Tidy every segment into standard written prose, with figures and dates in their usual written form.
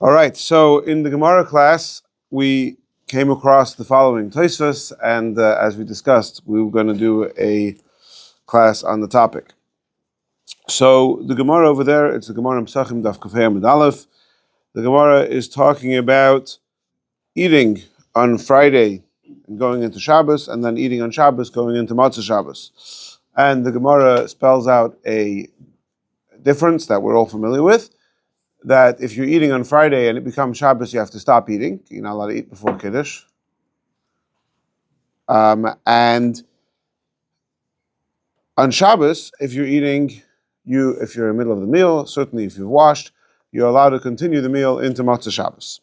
All right, so in the Gemara class, we came across the following Tosfos, and as we discussed, we were going to do a class on the topic. So the Gemara over there, it's the Gemara Pesachim Daf Kafei Amud Aleph. The Gemara is talking about eating on Friday and going into Shabbos, and then eating on Shabbos going into Matzah Shabbos. And the Gemara spells out a difference that we're all familiar with, that if you're eating on Friday and it becomes Shabbos, you have to stop eating. You're not allowed to eat before Kiddush. And on Shabbos, if you're eating, if you're in the middle of the meal, certainly if you've washed, you're allowed to continue the meal into Matzah Shabbos.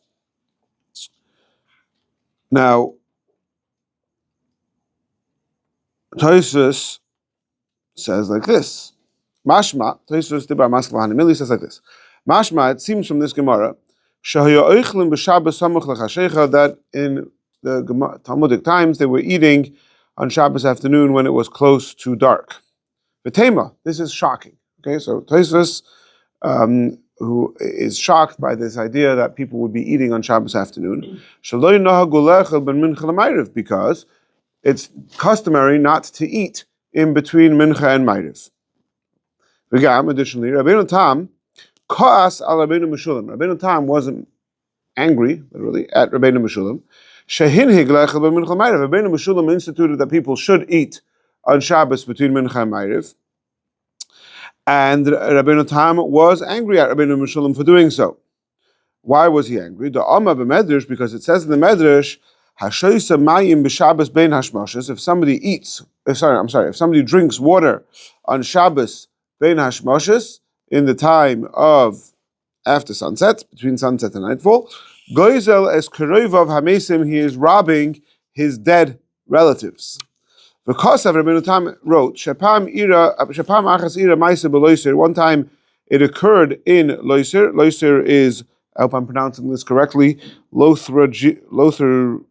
Now, Tosfos says like this. Mashma, Tosfos Dibar Maskal Hanimili says like this. Mashma, it seems from this Gemara, that in the Talmudic times they were eating on Shabbos afternoon when it was close to dark. V'tema, this is shocking. Okay, so Tosfos, who is shocked by this idea that people would be eating on Shabbos afternoon, because it's customary not to eat in between Mincha and Ma'ariv. Additionally, Rabeinu Tam Ka'as al Rabeinu Meshulam. Rabeinu Tam wasn't angry, literally, at Rabeinu Meshulam. Rabeinu Meshulam instituted that people should eat on Shabbos between Mincha and Ma'ariv. And Rabeinu Tam was angry at Rabeinu Meshulam for doing so. Why was he angry? The Amma b'Medrash, because it says in the Medrash, Hashoysa mayim b'Shabbos bein hashmoshes. If somebody drinks water on Shabbos bein hashmoshes, in the time of after sunset, between sunset and nightfall, Goizel es kerovav hamesim, he is robbing his dead relatives. Because of Rabeinu Tam wrote, Shapam achas ira ma'aser b'loiser. One time it occurred in Loiser. Loiser is, I hope I'm pronouncing this correctly, Lotharingia,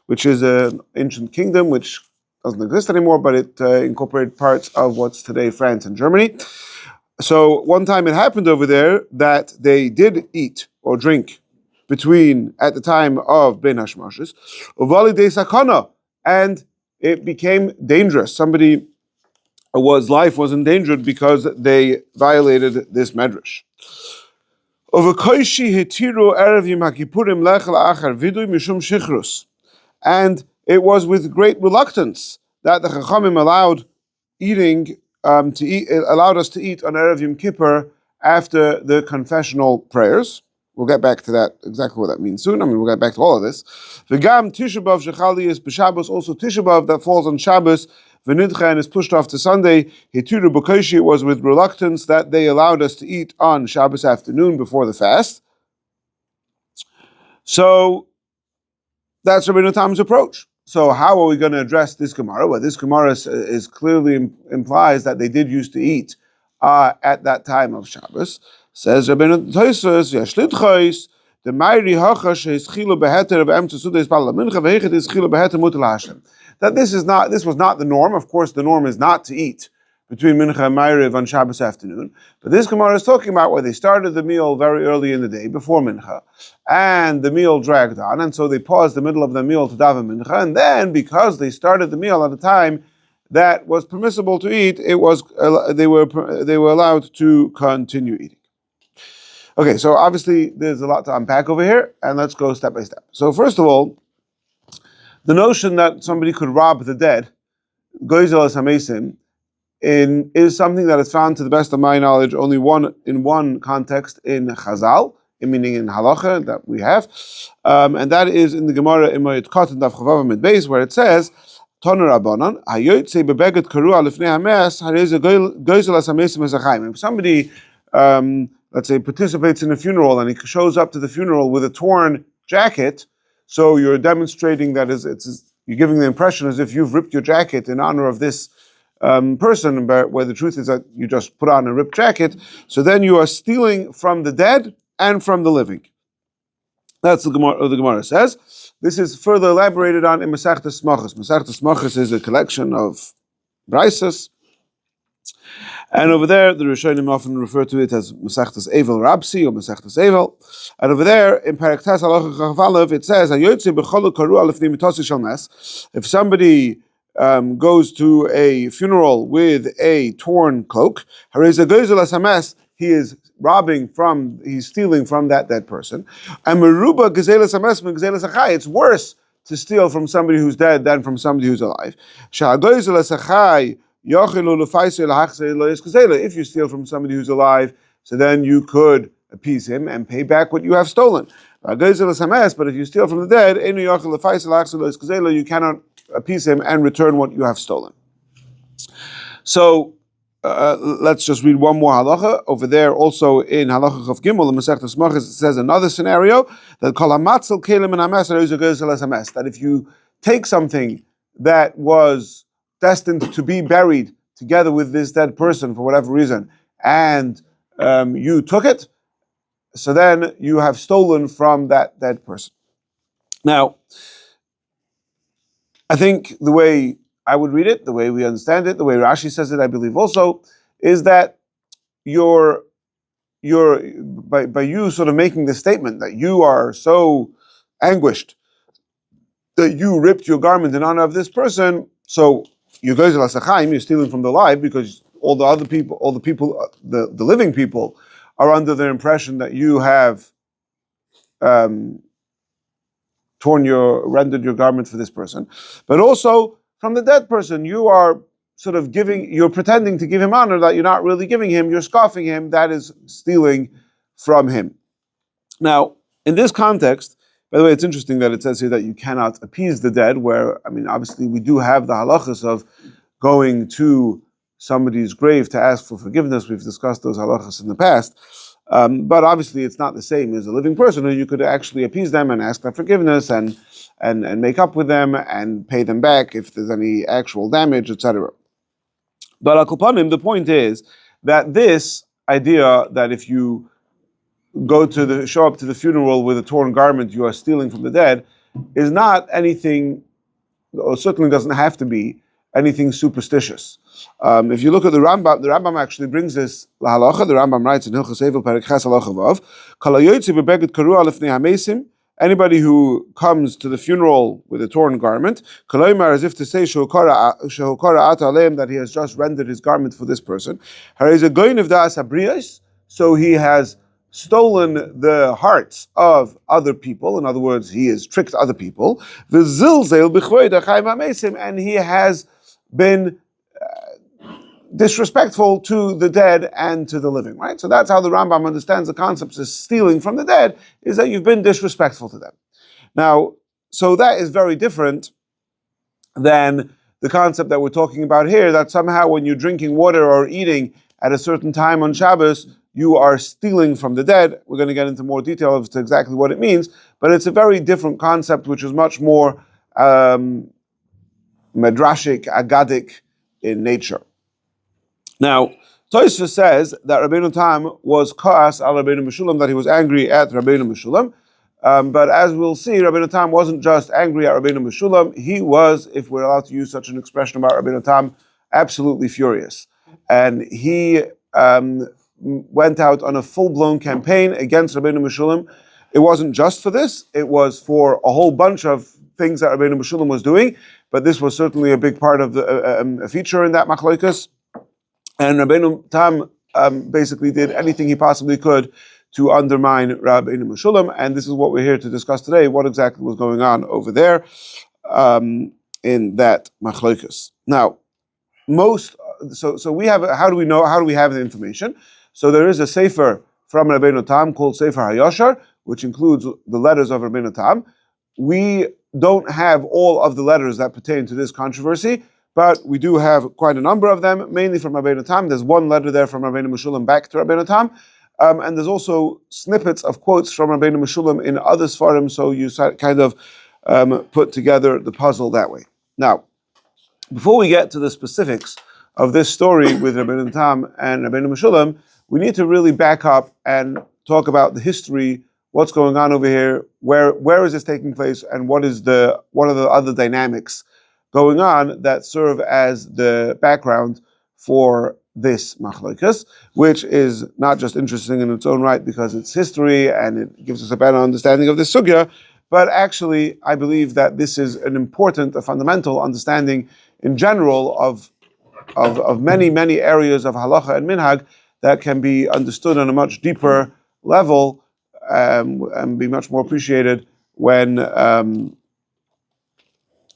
which is an ancient kingdom which doesn't exist anymore, but it incorporated parts of what's today France and Germany. So one time it happened over there that they did eat or drink at the time of Ben Hashmoshes, Uvali de Sakana, and it became dangerous. Somebody's life was endangered because they violated this medrash. And it was with great reluctance that the Chachamim allowed allowed us to eat on Erev Yom Kippur after the confessional prayers. We'll get back to that, exactly what that means soon. We'll get back to all of this. V'gam Tisha B'Av shechali is b'Shabbos, also Tisha B'Av that falls on Shabbos, v'nidcha and is pushed off to Sunday. Hitiru b'koshi, it was with reluctance that they allowed us to eat on Shabbos afternoon before the fast. So that's Rabeinu Tam's approach. So how are we going to address this Gemara? Well, this Gemara is clearly implies that they did used to eat at that time of Shabbos. Says Rabeinu Tosfos, Yashlitchois, the Ma'iri Hachash is Chilo Beheter of Emtzu Sudes Bala Mincha Vehechet is Chilo Beheter Mutal Hashem. That this was not the norm. Of course, the norm is not to eat between Mincha and Ma'ariv on Shabbos afternoon. But this Gemara is talking about where they started the meal very early in the day, before Mincha, and the meal dragged on, and so they paused the middle of the meal to daven Mincha, and then because they started the meal at a time that was permissible to eat, they were allowed to continue eating. Okay, so obviously there's a lot to unpack over here, and let's go step by step. So first of all, the notion that somebody could rob the dead, goizel es hamesim, is something that is found, to the best of my knowledge, only in one context in Chazal, meaning in halacha that we have, and that is in the Gemara in Moed Katan Daf Chavav Amud Beis, where it says, Toner Rabbanan, Hayotze bebeget karua lifnei hames, hareze goizel es hamesim ezachaim. If somebody, let's say, participates in a funeral and he shows up to the funeral with a torn jacket, so you're demonstrating that you're giving the impression as if you've ripped your jacket in honor of this person, where the truth is that you just put on a ripped jacket. So then you are stealing from the dead and from the living. That's what the Gemara says. This is further elaborated on in Masechtas Smachos. Masechtas Smachos is a collection of braisos And over there, the Rishonim often refer to it as Masechtas Evel Rabsi or Masechtas Evel. And over there, in Paraktas Halacha Chaf Aleph, it says, if somebody goes to a funeral with a torn cloak, he is he's stealing from that dead person. And it's worse to steal from somebody who's dead than from somebody who's alive. If you steal from somebody who's alive, so then you could appease him and pay back what you have stolen. But if you steal from the dead, you cannot appease him and return what you have stolen. So let's just read one more halacha. Over there, also in halacha Chaf Gimel, the Masechtas Machas, it says another scenario that that if you take something that was destined to be buried together with this dead person for whatever reason, and you took it, so then you have stolen from that dead person. Now, I think the way I would read it, the way we understand it, the way Rashi says it, I believe also, is that you're by you sort of making the statement that you are so anguished that you ripped your garment in honor of this person, so you're stealing from the alive, because all the other people, the living people, are under the impression that you have rendered your garment for this person. But also from the dead person, you are sort of you're pretending to give him honor that you're not really giving him, you're scoffing him, that is stealing from him. Now, in this context, by the way, it's interesting that it says here that you cannot appease the dead, where, I mean, obviously we do have the halachas of going to somebody's grave to ask for forgiveness. We've discussed those halachas in the past. But obviously it's not the same as a living person, and you could actually appease them and ask for forgiveness and make up with them and pay them back if there's any actual damage, etc. But al Kulpanim, the point is that this idea that if you show up to the funeral with a torn garment, you are stealing from the dead, is not anything, or certainly doesn't have to be anything superstitious. If you look at the Rambam actually brings this halacha. The Rambam writes in Hilchos Eivel Perek Ches Halacha Vav, Kol hayotzi bebeged karua lefnei hamesim, anybody who comes to the funeral with a torn garment, koloimar, as if to say shehukara ata aleim, that he has just rendered his garment for this person. Harei ze goynev da'as habriyos, so he has stolen the hearts of other people. In other words, he has tricked other people. V'zilzel b'chvoid ha'chayim hamesim, and he has been disrespectful to the dead and to the living, right? So that's how the Rambam understands the concepts as stealing from the dead, is that you've been disrespectful to them. Now, so that is very different than the concept that we're talking about here, that somehow when you're drinking water or eating at a certain time on Shabbos, you are stealing from the dead. We're going to get into more detail as to exactly what it means, but it's a very different concept, which is much more medrashic, agadic in nature. Now, Tosfos says that Rabbeinu Tam was ka'as al Rabeinu Meshulam, that he was angry at Rabeinu Meshulam. But as we'll see, Rabbeinu Tam wasn't just angry at Rabeinu Meshulam, he was, if we're allowed to use such an expression about Rabbeinu Tam, absolutely furious. And he went out on a full-blown campaign against Rabeinu Meshulam. It wasn't just for this, it was for a whole bunch of things that Rabeinu Meshulam was doing, but this was certainly a big part of a feature in that machlokas. And Rabeinu Tam basically did anything he possibly could to undermine Rabeinu Meshulam, and this is what we're here to discuss today, what exactly was going on over there in that machlokas. Now, so we have, how do we have the information? So there is a sefer from Rabeinu Tam called Sefer HaYashar, which includes the letters of Rabeinu Tam. We don't have all of the letters that pertain to this controversy, but we do have quite a number of them, mainly from Rabeinu Tam. There's one letter there from Rabeinu Meshulam back to Rabeinu Tam, and there's also snippets of quotes from Rabeinu Meshulam in other Sfarim, so you kind of put together the puzzle that way. Now, before we get to the specifics of this story with Rabeinu Tam and Rabeinu Meshulam, we need to really back up and talk about the history, what's going on over here, where is this taking place, and what are the other dynamics going on that serve as the background for this machlokes, which is not just interesting in its own right because it's history and it gives us a better understanding of this sugya, but actually I believe that this is an important, a fundamental understanding in general of many areas of halacha and minhag that can be understood on a much deeper level and be much more appreciated when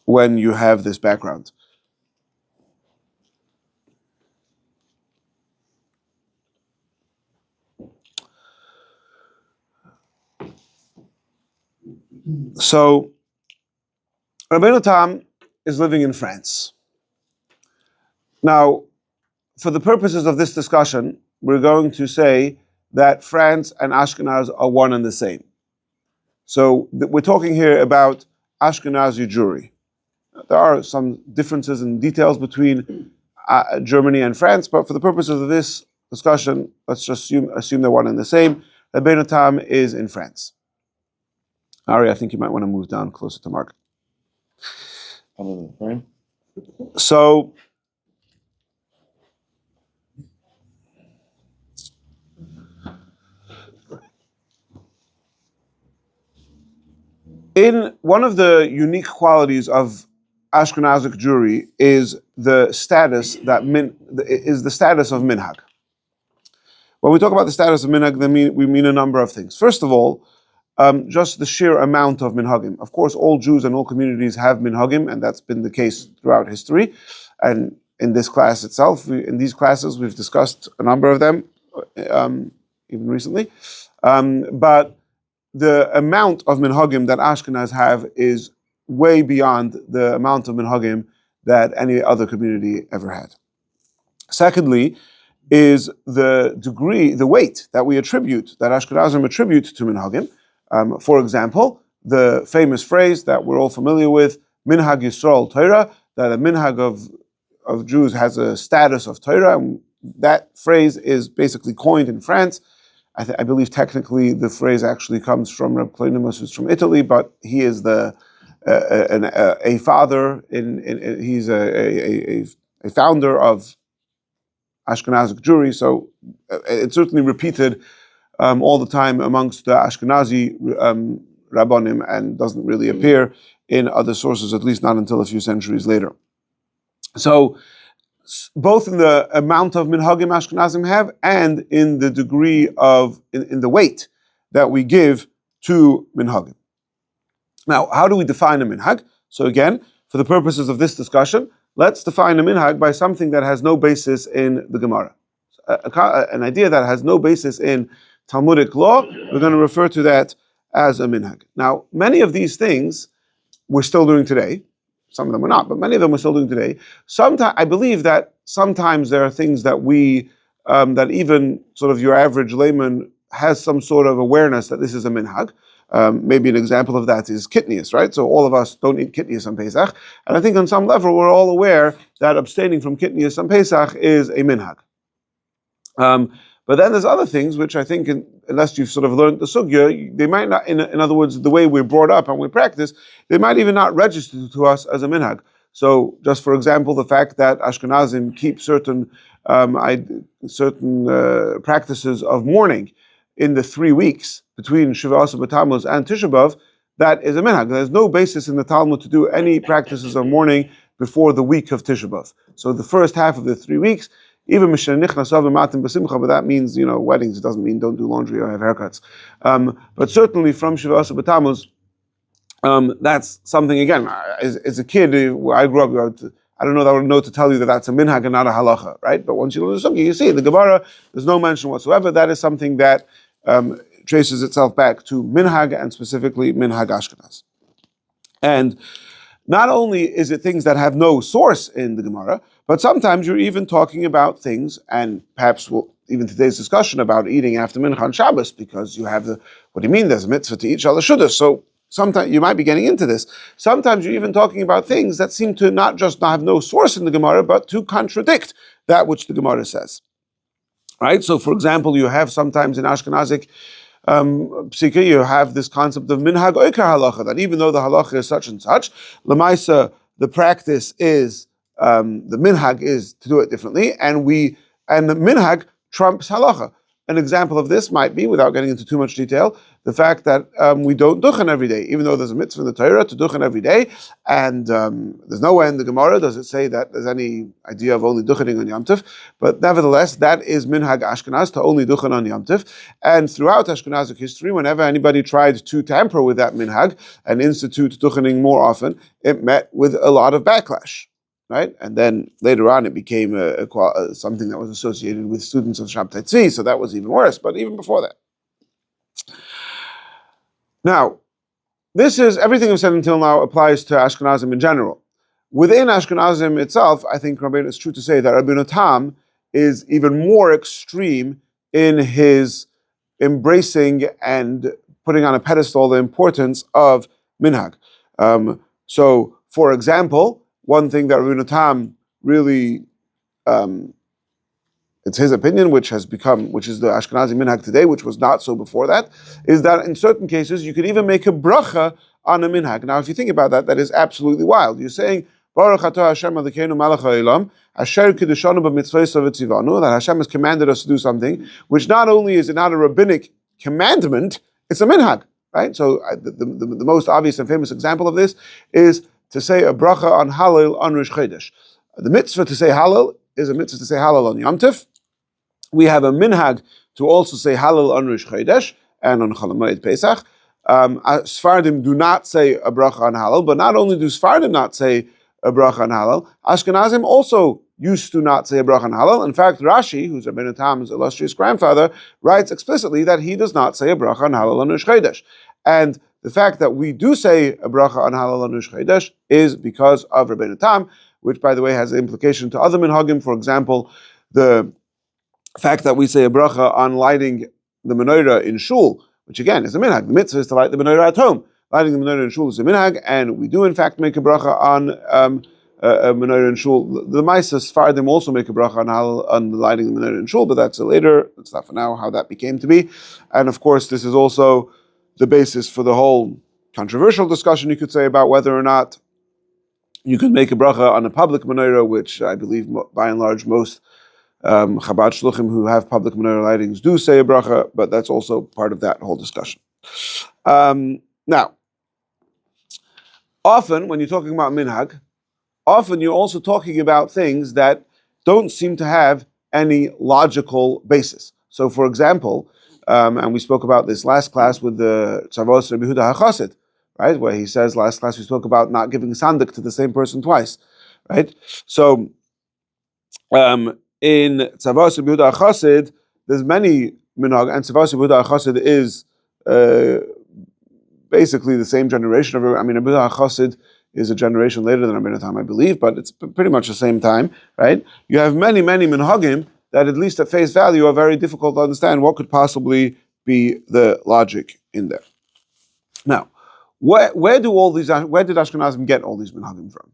you have this background. So, Rabeinu Tam is living in France. Now, for the purposes of this discussion, we're going to say that France and Ashkenaz are one and the same. So, we're talking here about Ashkenazi Jewry. There are some differences in details between Germany and France, but for the purposes of this discussion, let's just assume they're one and the same. Rabeinu Tam is in France. Ari, I think you might want to move down closer to Mark. So, in one of the unique qualities of Ashkenazic Jewry is the status of minhag. When we talk about the status of minhag, we mean a number of things. First of all, just the sheer amount of minhagim. Of course, all Jews and all communities have minhagim, and that's been the case throughout history. And in this class itself, in these classes, we've discussed a number of them, even recently. But the amount of minhagim that Ashkenaz have is way beyond the amount of minhagim that any other community ever had. Secondly, is the degree, the weight that Ashkenazim attribute to minhagim. For example, the famous phrase that we're all familiar with, minhag Yisrael Torah, that a minhag of Jews has a status of Torah. And that phrase is basically coined in France. I believe technically the phrase actually comes from Reb Kleinimus, who's from Italy, but he is a father. He's a founder of Ashkenazic Jewry, so it's certainly repeated all the time amongst the Ashkenazi Rabbanim and doesn't really appear in other sources, at least not until a few centuries later. So, both in the amount of minhagim Ashkenazim have and in the degree of, in the weight that we give to minhagim. Now, how do we define a minhag? So again, for the purposes of this discussion, let's define a minhag by something that has no basis in the Gemara. An idea that has no basis in Talmudic law, we're going to refer to that as a minhag. Now, many of these things we're still doing today. Some of them are not, but many of them we're still doing today. Sometimes I believe that sometimes there are things that that even sort of your average layman has some sort of awareness that this is a minhag. Maybe an example of that is kitnius, right? So all of us don't eat kitnius on Pesach, and I think on some level we're all aware that abstaining from kitnius on Pesach is a minhag. But then there's other things which I think, unless you've sort of learned the sugya, they might not, in other words, the way we're brought up and we practice, they might even not register to us as a minhag. So, just for example, the fact that Ashkenazim keep certain practices of mourning in the 3 weeks between Shavuos B'Tammuz and Tisha B'Av, that is a minhag. There's no basis in the Talmud to do any practices of mourning before the week of Tisha B'Av. So the first half of the 3 weeks, even but that means, weddings. It doesn't mean don't do laundry or have haircuts. But certainly from Shavuos B'Tammuz, that's something, again, as a kid, I grew up, I don't know that I would know to tell you that that's a minhag and not a halacha, right? But once you learn the sugya, you see in the Gemara, there's no mention whatsoever. That is something that traces itself back to minhag and specifically minhag Ashkenaz. And not only is it things that have no source in the Gemara, but sometimes you're even talking about things, and perhaps even today's discussion about eating after mincha on Shabbos, because you have what do you mean? There's a mitzvah to eat shalashudas. So sometimes you might be getting into this. Sometimes you're even talking about things that seem to not just have no source in the Gemara, but to contradict that which the Gemara says. Right? So, for example, you have sometimes in Ashkenazic Psika, you have this concept of minhag oikar halacha, that even though the halacha is such and such, lemaisa, the practice is, the minhag is to do it differently, and we And the minhag trumps halacha. An example of this might be, without getting into too much detail, the fact that we don't duchen every day, even though there's a mitzvah in the Torah to duchen every day, and there's nowhere in the Gemara does it say that there's any idea of only duchening on Yom Tov, but nevertheless, that is minhag Ashkenaz, to only duchen on Yom Tov. And throughout Ashkenazic history, whenever anybody tried to tamper with that minhag and institute duchening more often, it met with a lot of backlash. Right, and then later on it became something that was associated with students of Shabtai Tzvi, so that was even worse. But even before that, now this is everything I've said until now applies to Ashkenazim in general. Within Ashkenazim itself, I think Rabeinu, it's true to say that Rabeinu Tam is even more extreme in his embracing and putting on a pedestal the importance of minhag. So, for example, one thing that Rabeinu Tam really, it's his opinion, which is the Ashkenazi minhag today, which was not so before that, is that in certain cases you could even make a bracha on a minhag. Now, if you think about that, that is absolutely wild. You're saying, Baruch atah Hashem Elokeinu melech haolam, asher kiddushanu b'mitzvosav v'tzivanu, that Hashem has commanded us to do something, which not only is it not a rabbinic commandment, it's a minhag, right? So the most obvious and famous example of this is to say a bracha on Hallel on Rosh Chodesh. The mitzvah to say Hallel is a mitzvah to say Hallel on Yom Tov. We have a minhag to also say Hallel on Rosh Chodesh and on Chol Hamoed Pesach. Sfardim do not say a bracha on Hallel, but not only do Sfardim not say a bracha on Hallel, Ashkenazim also used to not say a bracha on Hallel. In fact, Rashi, who's Rabeinu Tam's illustrious grandfather, writes explicitly that he does not say a bracha on Hallel on Rosh Chodesh. And the fact that we do say a bracha on Hallel on Rosh Chodesh is because of Rabeinu Tam, which, by the way, has an implication to other minhagim. For example, the fact that we say a bracha on lighting the menorah in shul, which again is a minhag. The mitzvah is to light the menorah at home. Lighting the menorah in shul is a minhag, and we do in fact make a bracha on a menorah in shul. The Maisa Sfardim also make a bracha on lighting the menorah in shul, but that's later. That's not for now how that became to be. And of course, this is also the basis for the whole controversial discussion, you could say, about whether or not you could make a bracha on a public menorah, which I believe by and large most Chabad Shluchim who have public menorah lightings do say a bracha, but that's also part of that whole discussion. Now, often when you're talking about minhag, often you're also talking about things that don't seem to have any logical basis. So, for example, and we spoke about this last class with the Tzavos Rabbi Yehuda HaChassid, right? Where he says, last class we spoke about not giving sandik to the same person twice, right? So, in Tzavos Rabbi Yehuda HaChassid, there's many minhag, and Tzavos Rabbi Yehuda HaChassid is basically the same generation of. Rabbi Yehuda HaChassid is a generation later than Rabeinu Tam, I believe, but it's pretty much the same time, right? You have many minhagim that, at least at face value, are very difficult to understand what could possibly be the logic in there. Now, where did Ashkenazim get all these minhagim from?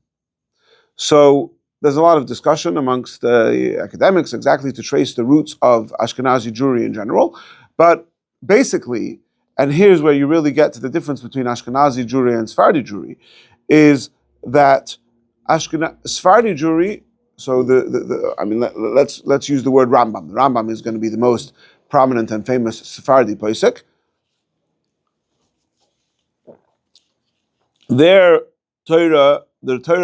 So there's a lot of discussion amongst academics exactly to trace the roots of Ashkenazi Jewry in general, but basically, and here's where you really get to the difference between Ashkenazi Jewry and Sephardi Jewry, is that Sephardi Jewry. So let's use the word Rambam. The Rambam is going to be the most prominent and famous Sephardi posek. The Torah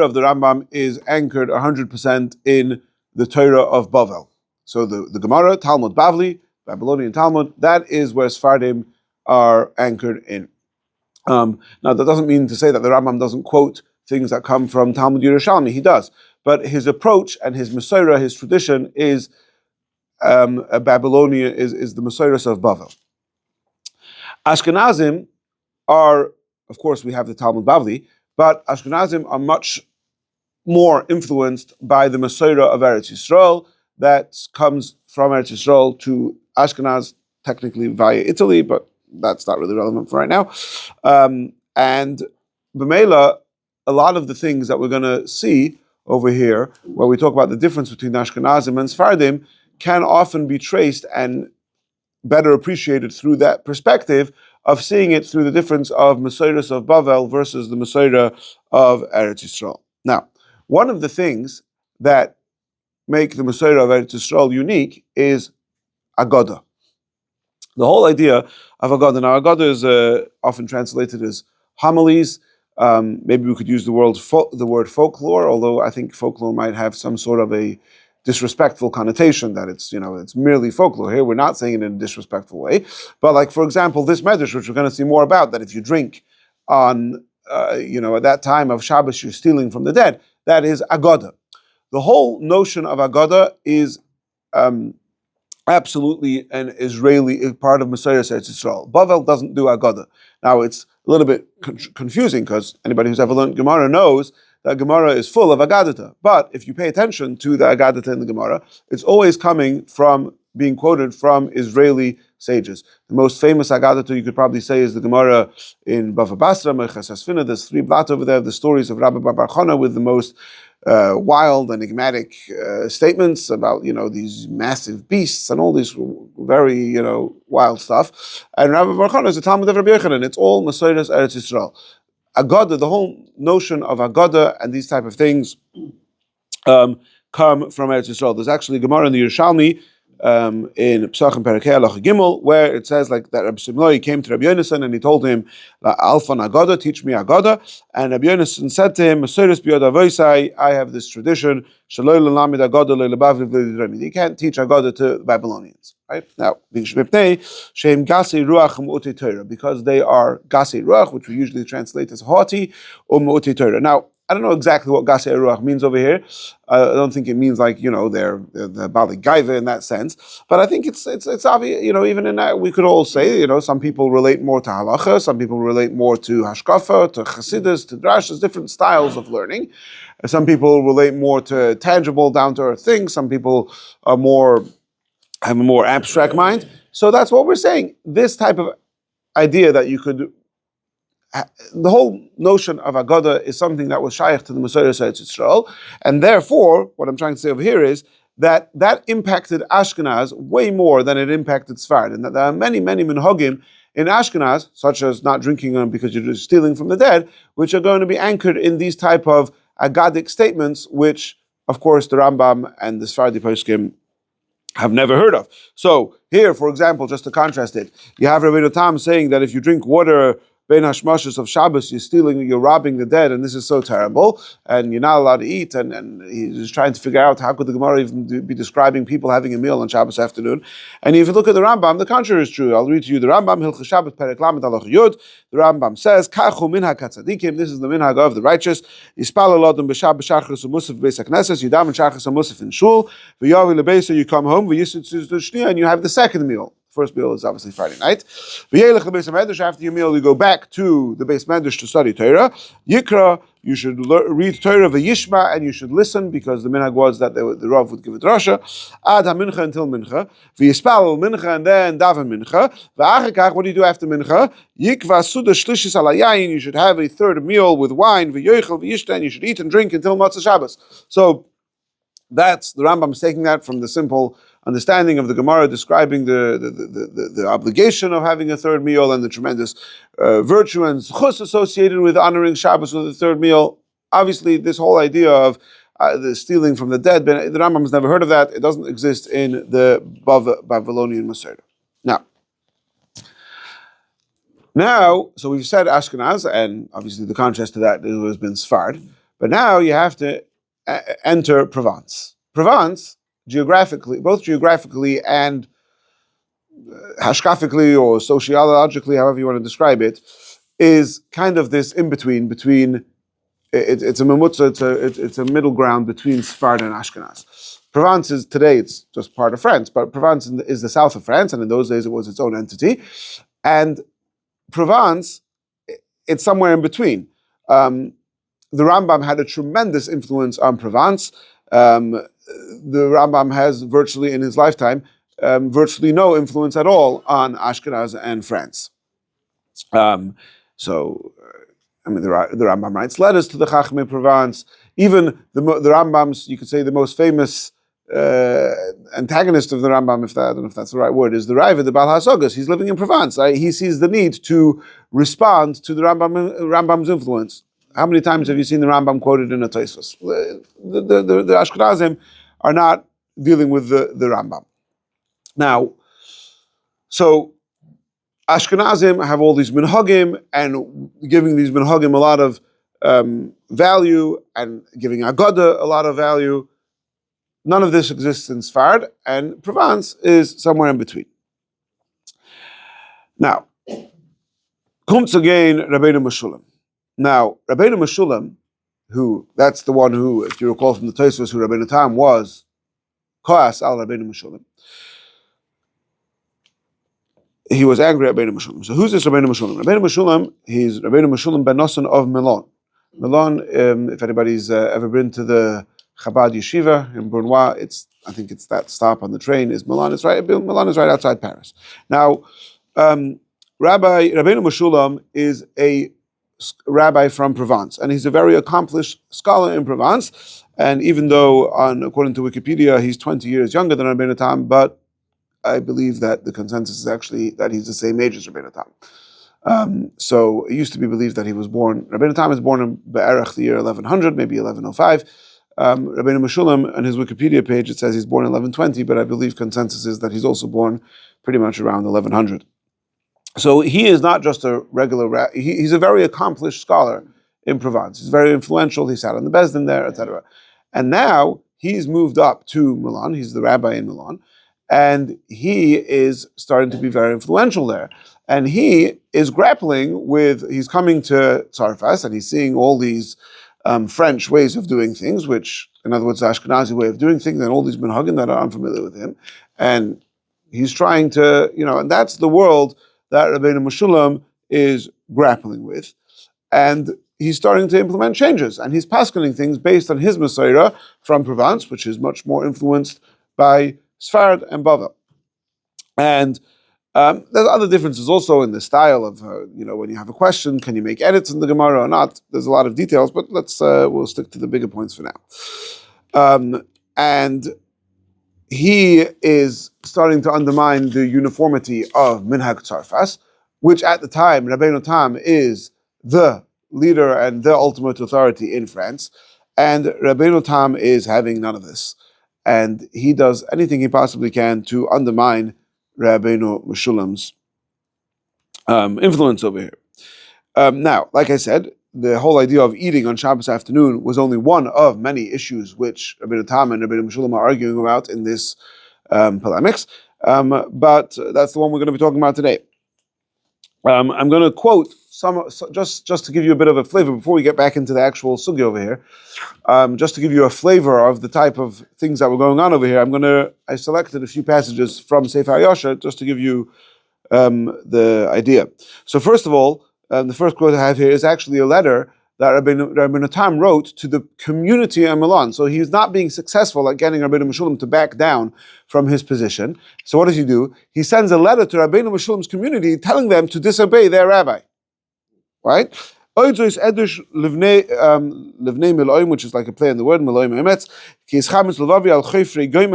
of the Rambam is anchored 100% in the Torah of Bavel. So the Gemara, Talmud Bavli, Babylonian Talmud, that is where Sephardim are anchored in. Now that doesn't mean to say that the Rambam doesn't quote things that come from Talmud Yerushalmi. He does. But his approach and his Masorah, his tradition, is a Babylonian, is the Masorah of Bavel. Ashkenazim are, of course, we have the Talmud Bavli, but Ashkenazim are much more influenced by the Masorah of Eretz Yisrael that comes from Eretz Yisrael to Ashkenaz, technically via Italy, but that's not really relevant for right now. And B'meila, a lot of the things that we're going to see over here, where we talk about the difference between Ashkenazim and Sephardim, can often be traced and better appreciated through that perspective of seeing it through the difference of Masorah of Bavel versus the Masorah of Eretz Yisrael. Now, one of the things that make the Masorah of Eretz Yisrael unique is Agoda. The whole idea of Agoda. Now, Agoda is often translated as homilies. Maybe we could use the word folklore, although I think folklore might have some sort of a disrespectful connotation, that it's merely folklore. Here we're not saying it in a disrespectful way, but like, for example, this medrash, which we're going to see more about, that if you drink on at that time of Shabbos, you're stealing from the dead. That is Agoda. The whole notion of Agoda is absolutely an Israeli part of Masorah Eretz Yisrael. Bavel doesn't do Agoda. Now, it's a little bit confusing, because anybody who's ever learned Gemara knows that Gemara is full of Agadata. But if you pay attention to the Agadata in the Gemara, it's always being quoted from Israeli sages. The most famous Agadata you could probably say is the Gemara in Bava Basra, Meches Asfina. There's 3 blat over there, the stories of Rabbi Bar Chana with the most wild, enigmatic statements about these massive beasts and all these very wild stuff. And Rabbi Bar Chana is a Talmud of Rabbi Yochanan. It's all Masorah Eretz Yisrael. Agoda, the whole notion of Agoda and these type of things come from Eretz Yisrael. There's actually a Gemara in the Yerushalmi in Pesachim Perakei Halacha Gimel, where it says like that Rabbi Simloi came to Rabbi Yonasan and he told him, Alfan Agoda, teach me Agoda. And Rabbi Yonasan said to him, Masoros biyod avoisai, I have this tradition, Shaloi l'lamid Agoda le'lebav v'lidrami. You can't teach Agoda to the Babylonians. Right? Now, because they are gasei ruach, which we usually translate as haughty, or mu'utei Torah. Now, I don't know exactly what gasei ruach means over here. I don't think it means like they're the Bali Gaiva in that sense. But I think it's obvious. Even in that, we could all say some people relate more to halacha, some people relate more to hashkafa, to chassidus, to drashas, different styles of learning. Some people relate more to tangible, down to earth things. Some people have a more abstract mind. So that's what we're saying. This type of idea that you could, the whole notion of Agoda is something that was shaykh to the Masorah Eretz Yisrael, and therefore, what I'm trying to say over here is that impacted Ashkenaz way more than it impacted Sfard, and that there are many, many minhagim in Ashkenaz, such as not drinking because you're just stealing from the dead, which are going to be anchored in these type of Agadic statements, which, of course, the Rambam and the Sfardi poskim have never heard of. So here, for example, just to contrast it, you have Rabeinu Tam saying that if you drink water bein hashmashos of Shabbos, you're robbing the dead, and this is so terrible, and you're not allowed to eat. And he's trying to figure out how could the Gemara even be describing people having a meal on Shabbos afternoon. And if you look at the Rambam, the contrary is true. I'll read to you the Rambam, Hilchos Shabbos Perek Lamed Halacha Yud. The Rambam says, Kachu minhag katzadikim. This is the minhag of the righteous. Yispal alodom b'Shabbos shachris u'musaf b'beis hakneses. Yidam and shachris u'musaf in shul. V'yavi lebeisa. You come home. V'yisit shnia, and you have the second meal. First meal is obviously Friday night. After your meal, you go back to the Beis Medrash to study Torah. Yikra, you should read Torah v'yishma, and you should listen, because the minhag was that the Rav would give it Rasha. Ad ha-mincha until mincha. V'yispal mincha, and then daven mincha. V'achikach, what do you do after mincha? Yikva suda shlishis ala yayin, you should have a third meal with wine. V'yoichel v'yishta, and you should eat and drink until Matzah Shabbos. So that's, the Rambam is taking that from the simple understanding of the Gemara describing the obligation of having a third meal and the tremendous virtue and chus associated with honoring Shabbos with a third meal. Obviously, this whole idea of the stealing from the dead, the Rambam has never heard of that. It doesn't exist in the Babylonian Masorah. Now, so we've said Ashkenaz, and obviously the contrast to that has been Sfard. But now you have to enter Provence. Provence, both geographically and hashkafically or sociologically, however you want to describe it, is kind of this in-between between it's a memutza, it's a middle ground between Sfard and Ashkenaz. Provence is today, it's just part of France, but Provence is the south of France, and in those days it was its own entity. And Provence, it's somewhere in between. The Rambam had a tremendous influence on Provence. The Rambam has virtually in his lifetime virtually no influence at all on Ashkenaz and France. The Rambam writes letters to the Chachmei Provence. Even the Rambam's, you could say, the most famous antagonist of the Rambam, I don't know if that's the right word, is the Raiva, the Baal HaSogas. He's living in Provence. He sees the need to respond to the Rambam's influence. How many times have you seen the Rambam quoted in a Tosfos? The Ashkenazim are not dealing with the Rambam. Now, so Ashkenazim have all these minhagim, and giving these minhagim a lot of value, and giving Agada a lot of value. None of this exists in Sfard, and Provence is somewhere in between. Now, comes again Rabeinu Meshulam. Now, Rabeinu Meshulam, that's the one who, if you recall from the Tosfos, who Rabeinu Tam was Koas al Rabeinu Meshulam. He was angry at Rabeinu Meshulam. So who's this Rabeinu Meshulam? Rabeinu Meshulam, he's Rabeinu Meshulam ben Nosson of Milan. Milan, if anybody's ever been to the Chabad Yeshiva in Brunois, I think it's that stop on the train is Milan. Milan is right outside Paris. Now, Rabeinu Meshulam is a rabbi from Provence, and he's a very accomplished scholar in Provence. And even though, according to Wikipedia, he's 20 years younger than Rabeinu Tam, but I believe that the consensus is actually that he's the same age as Rabeinu Tam. So it used to be believed that he was born. Rabeinu Tam is born in Be'erach the year 1100, maybe 1105. Rabeinu Meshulam, on his Wikipedia page, it says he's born in 1120, but I believe consensus is that he's also born pretty much around 1100. So he is not just a regular he's a very accomplished scholar in Provence. He's very influential. He sat on the Bezdin there, etc. And now he's moved up to Milan. He's the rabbi in Milan. And he is starting to be very influential there. And he is grappling with, he's coming to Tzarfas, and he's seeing all these French ways of doing things, which, in other words, the Ashkenazi way of doing things, and all these minhagim that are unfamiliar with him. And he's trying to, and that's the world that Rabeinu Meshulam is grappling with. And he's starting to implement changes, and he's paskening things based on his Masorah from Provence, which is much more influenced by Sfard and Bavel. And there's other differences also in the style of, when you have a question, can you make edits in the Gemara or not? There's a lot of details, but we'll stick to the bigger points for now. And he is starting to undermine the uniformity of Minhag Tzarfas, which at the time, Rabeinu Tam is the leader and the ultimate authority in France, and Rabeinu Tam is having none of this. And he does anything he possibly can to undermine Rabeinu Meshulam's influence over here. Now, like I said, the whole idea of eating on Shabbos afternoon was only one of many issues which Rabeinu Tam and Rabeinu Meshulam are arguing about in this polemics. But that's the one we're going to be talking about today. I'm going to quote just to give you a bit of a flavor before we get back into the actual sugi over here. Just to give you a flavor of the type of things that were going on over here, I selected a few passages from Sefer HaYashar just to give you the idea. So first of all, the first quote I have here is actually a letter that Rabeinu Tam wrote to the community in Milan. So he's not being successful at getting Rabeinu Meshulam to back down from his position. So what does he do? He sends a letter to Rabeinu Meshulam's community telling them to disobey their rabbi. Right? Which is like a play on the word,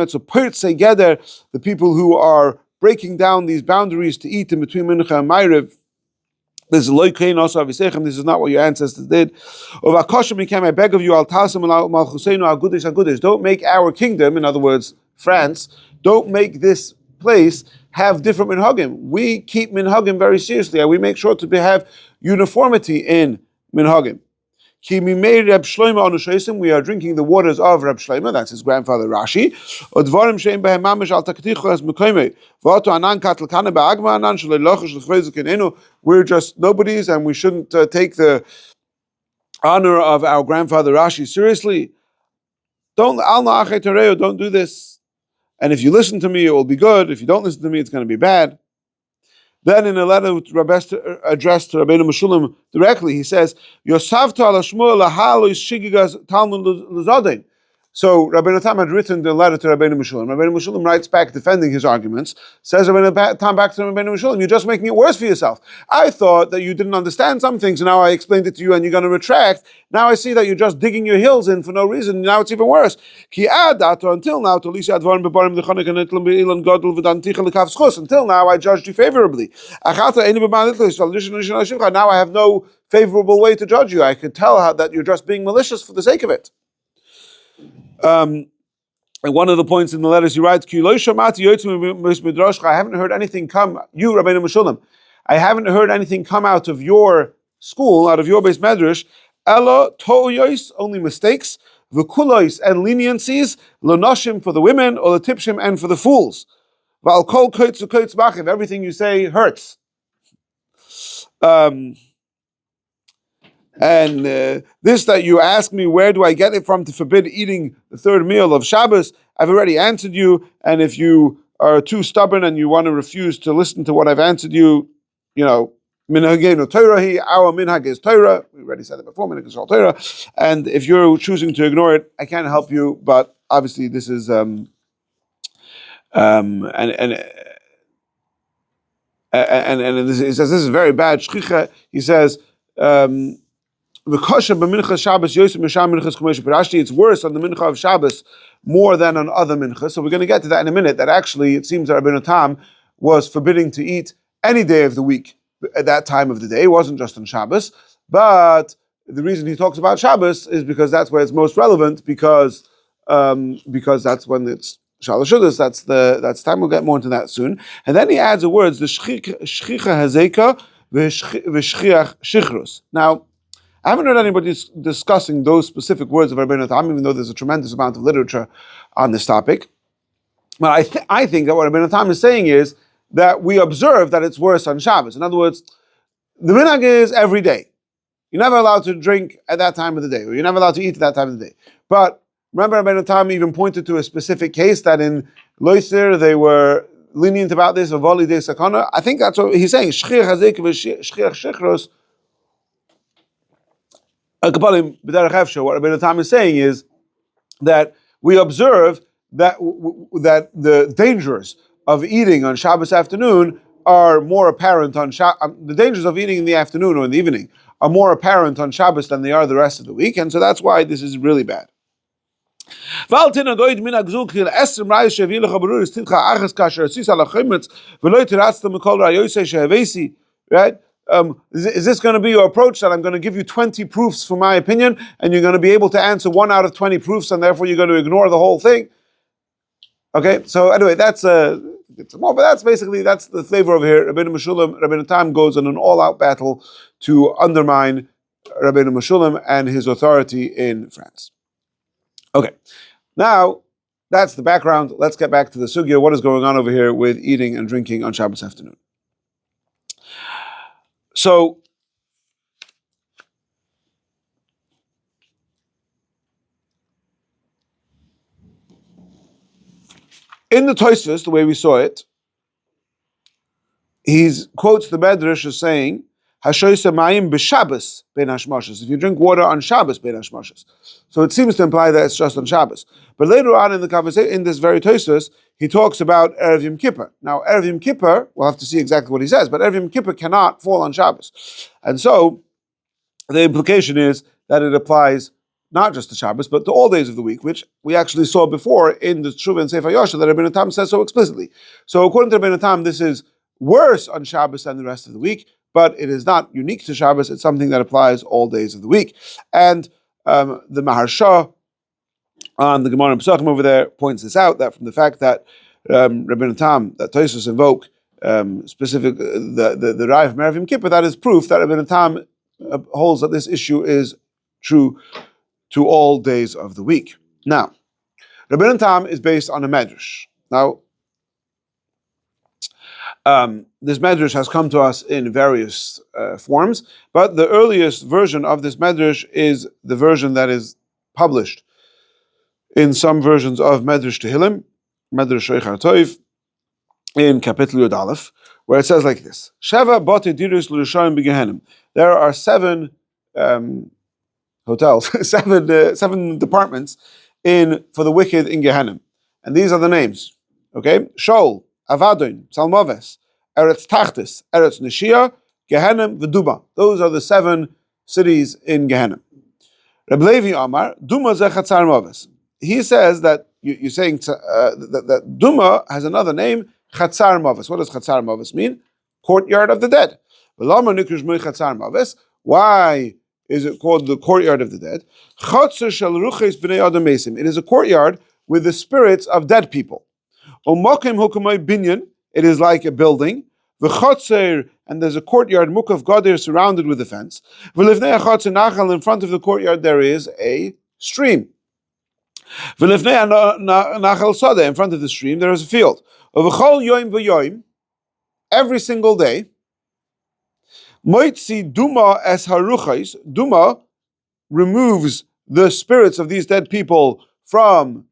to put together the people who are breaking down these boundaries to eat in between Mincha and Ma'ariv. This is not what your ancestors did. I beg of you, don't make our kingdom, in other words, France, don't make this place have different minhagim. We keep minhagim very seriously, and we make sure to have uniformity in minhagim. We are drinking the waters of Reb Shlomo, that's his grandfather Rashi. We're just nobodies, and we shouldn't take the honor of our grandfather Rashi seriously. Don't do this. And if you listen to me, it will be good. If you don't listen to me, it's going to be bad. Then in a letter addressed to Rabeinu Meshulam directly, he says, Yosavta ala Shmuel lahalo shigigas Talmud l'zadein. So Rabeinu Tam had written the letter to Rabeinu Meshulam. Rabeinu Meshulam writes back defending his arguments, says Rabeinu Tam back to Rabeinu Meshulam, you're just making it worse for yourself. I thought that you didn't understand some things, and now I explained it to you and you're going to retract. Now I see that you're just digging your heels in for no reason. Now it's even worse. Until now, until now I judged you favorably. Now I have no favorable way to judge you. I could tell that you're just being malicious for the sake of it. And one of the points in the letters he writes, I haven't heard anything come, you, Rabeinu Meshulam, I haven't heard anything come out of your school, out of your base medrash, ela to'oyos, only mistakes, v'kulois, and leniencies, l'noshim, for the women, or l'tipshim, and for the fools. V'al kol koitz u'koitz bachiv, everything you say hurts. And this that you ask me, where do I get it from to forbid eating the third meal of Shabbos? I've already answered you, and if you are too stubborn and you want to refuse to listen to what I've answered you, minhagenu Torah, our minhag is Torah. We already said it before, minhag is all Torah. And if you're choosing to ignore it, I can't help you. But obviously, this is and he says this is very bad. Shchicha, he says. It's worse on the mincha of Shabbos more than on other minchas. So we're going to get to that in a minute. That actually, it seems that Rabeinu Tam was forbidding to eat any day of the week at that time of the day. It wasn't just on Shabbos. But the reason he talks about Shabbos is because that's where it's most relevant. Because that's when it's Shalosh Shudas. That's the time. We'll get more into that soon. And then he adds the words the shchicha hazeka v'shchiach shichrus. Now, I haven't heard anybody discussing those specific words of Rabeinu Tam, even though there's a tremendous amount of literature on this topic. But I think that what Rabeinu Tam is saying is that we observe that it's worse on Shabbos. In other words, the minhag is every day. You're never allowed to drink at that time of the day, or you're never allowed to eat at that time of the day. But remember, Rabeinu Tam even pointed to a specific case that in Loiser they were lenient about this, of Voli de Sakana. I think that's what he's saying. Shchiach hazik v'shchiach shechros. What Rabeinu Tam is saying is that we observe that the dangers of eating on Shabbos afternoon are more apparent on the dangers of eating in the afternoon or in the evening are more apparent on Shabbos than they are the rest of the week, and so that's why this is really bad. Right? Is this going to be your approach, that I'm going to give you 20 proofs for my opinion, and you're going to be able to answer 1 out of 20 proofs, and therefore you're going to ignore the whole thing? Okay, so anyway, that's more, but that's the flavor over here. Rabeinu Tam goes on an all-out battle to undermine Rabeinu Meshulam and his authority in France. Okay, now that's the background. Let's get back to the sugya. What is going on over here with eating and drinking on Shabbos afternoon? So, in the Tosfos, the way we saw it, he quotes the Medrash as saying, "Hashoyse mayim b'Shabbos bein hashmashos." If you drink water on Shabbos bein hashmashos, so it seems to imply that it's just on Shabbos. But later on in the conversation, in this very Tosfos, he talks about Erev Yom Kippur. Now, Erev Yom Kippur, we'll have to see exactly what he says, but Erev Yom Kippur cannot fall on Shabbos, and so the implication is that it applies not just to Shabbos, but to all days of the week, which we actually saw before in the Tshuva and Sefer Yosha that Rabeinu Tam says so explicitly. So according to Rabeinu Tam, this is worse on Shabbos than the rest of the week, but it is not unique to Shabbos. It's something that applies all days of the week. And the Maharsha on the Gemara and Pesachim over there points this out, that from the fact that Rabeinu Tam, that Tosfos invoke specific the Rai of Erev Yom Kippur, that is proof that Rabeinu Tam holds that this issue is true to all days of the week. Now, Rabeinu Tam is based on a medrash. Now, this medrash has come to us in various forms, but the earliest version of this medrash is the version that is published in some versions of Medrash Tehillim, Medrash Sheikhar Toiv, in Kapitel Yud Aleph, where it says like this: Sheva bate dirus l'rishonim b'Gehenim. There are 7 hotels, 7 departments for the wicked in Gehenim, and these are the names. Okay, Sheol, Avadon, Salmoves, Eretz Tachtis, Eretz Neshia, Gehenim, V'Duma. Those are the 7 cities in Gehenim. Reb Levi Amar, Duma ze Chatzar Moves. He says that you're saying that Duma has another name, Chatzar Moves. What does Chatzar Moves mean? Courtyard of the dead. Why is it called the courtyard of the dead? It is a courtyard with the spirits of dead people. Umokim hukumay binyan, it is like a building. V'chotzer, and there's a courtyard, mukav gader, surrounded with a fence. V'lifnei hachotzer nachal, in front of the courtyard there is a stream. V'lifnei nachal sada, in front of the stream there is a field. V'chol yoim v'yoim, every single day, moitzi duma es haruchais, duma removes the spirits of these dead people from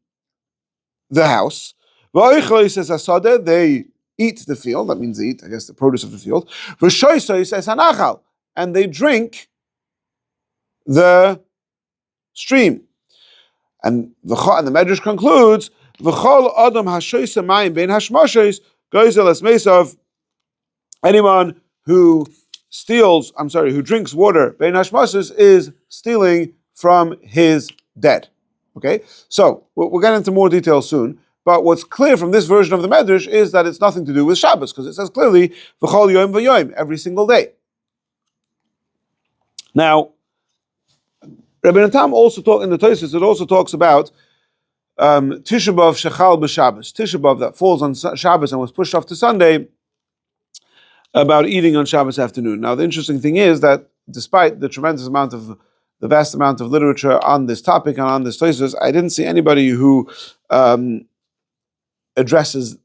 the house. V'oichlois es asada, they eat the field, that means they eat, I guess, the produce of the field. V'shoisois es hanachal, and they drink the stream. And the Medrash concludes, V'chol adam hashoisa mayim bein hashmashos goizel es mesav, anyone who who drinks water bein hashmashos is stealing from his dead. Okay, so we'll get into more detail soon. But what's clear from this version of the Medrash is that it's nothing to do with Shabbos, because it says clearly v'chol yom v'yom, every single day. Now, Rabeinu Tam also in the Tosfos, it also talks about Tisha B'av shechal b'Shabbos, Tisha B'av that falls on Shabbos and was pushed off to Sunday, about eating on Shabbos afternoon. Now, the interesting thing is that despite the vast amount of literature on this topic and on this Tosfos, I didn't see anybody who addresses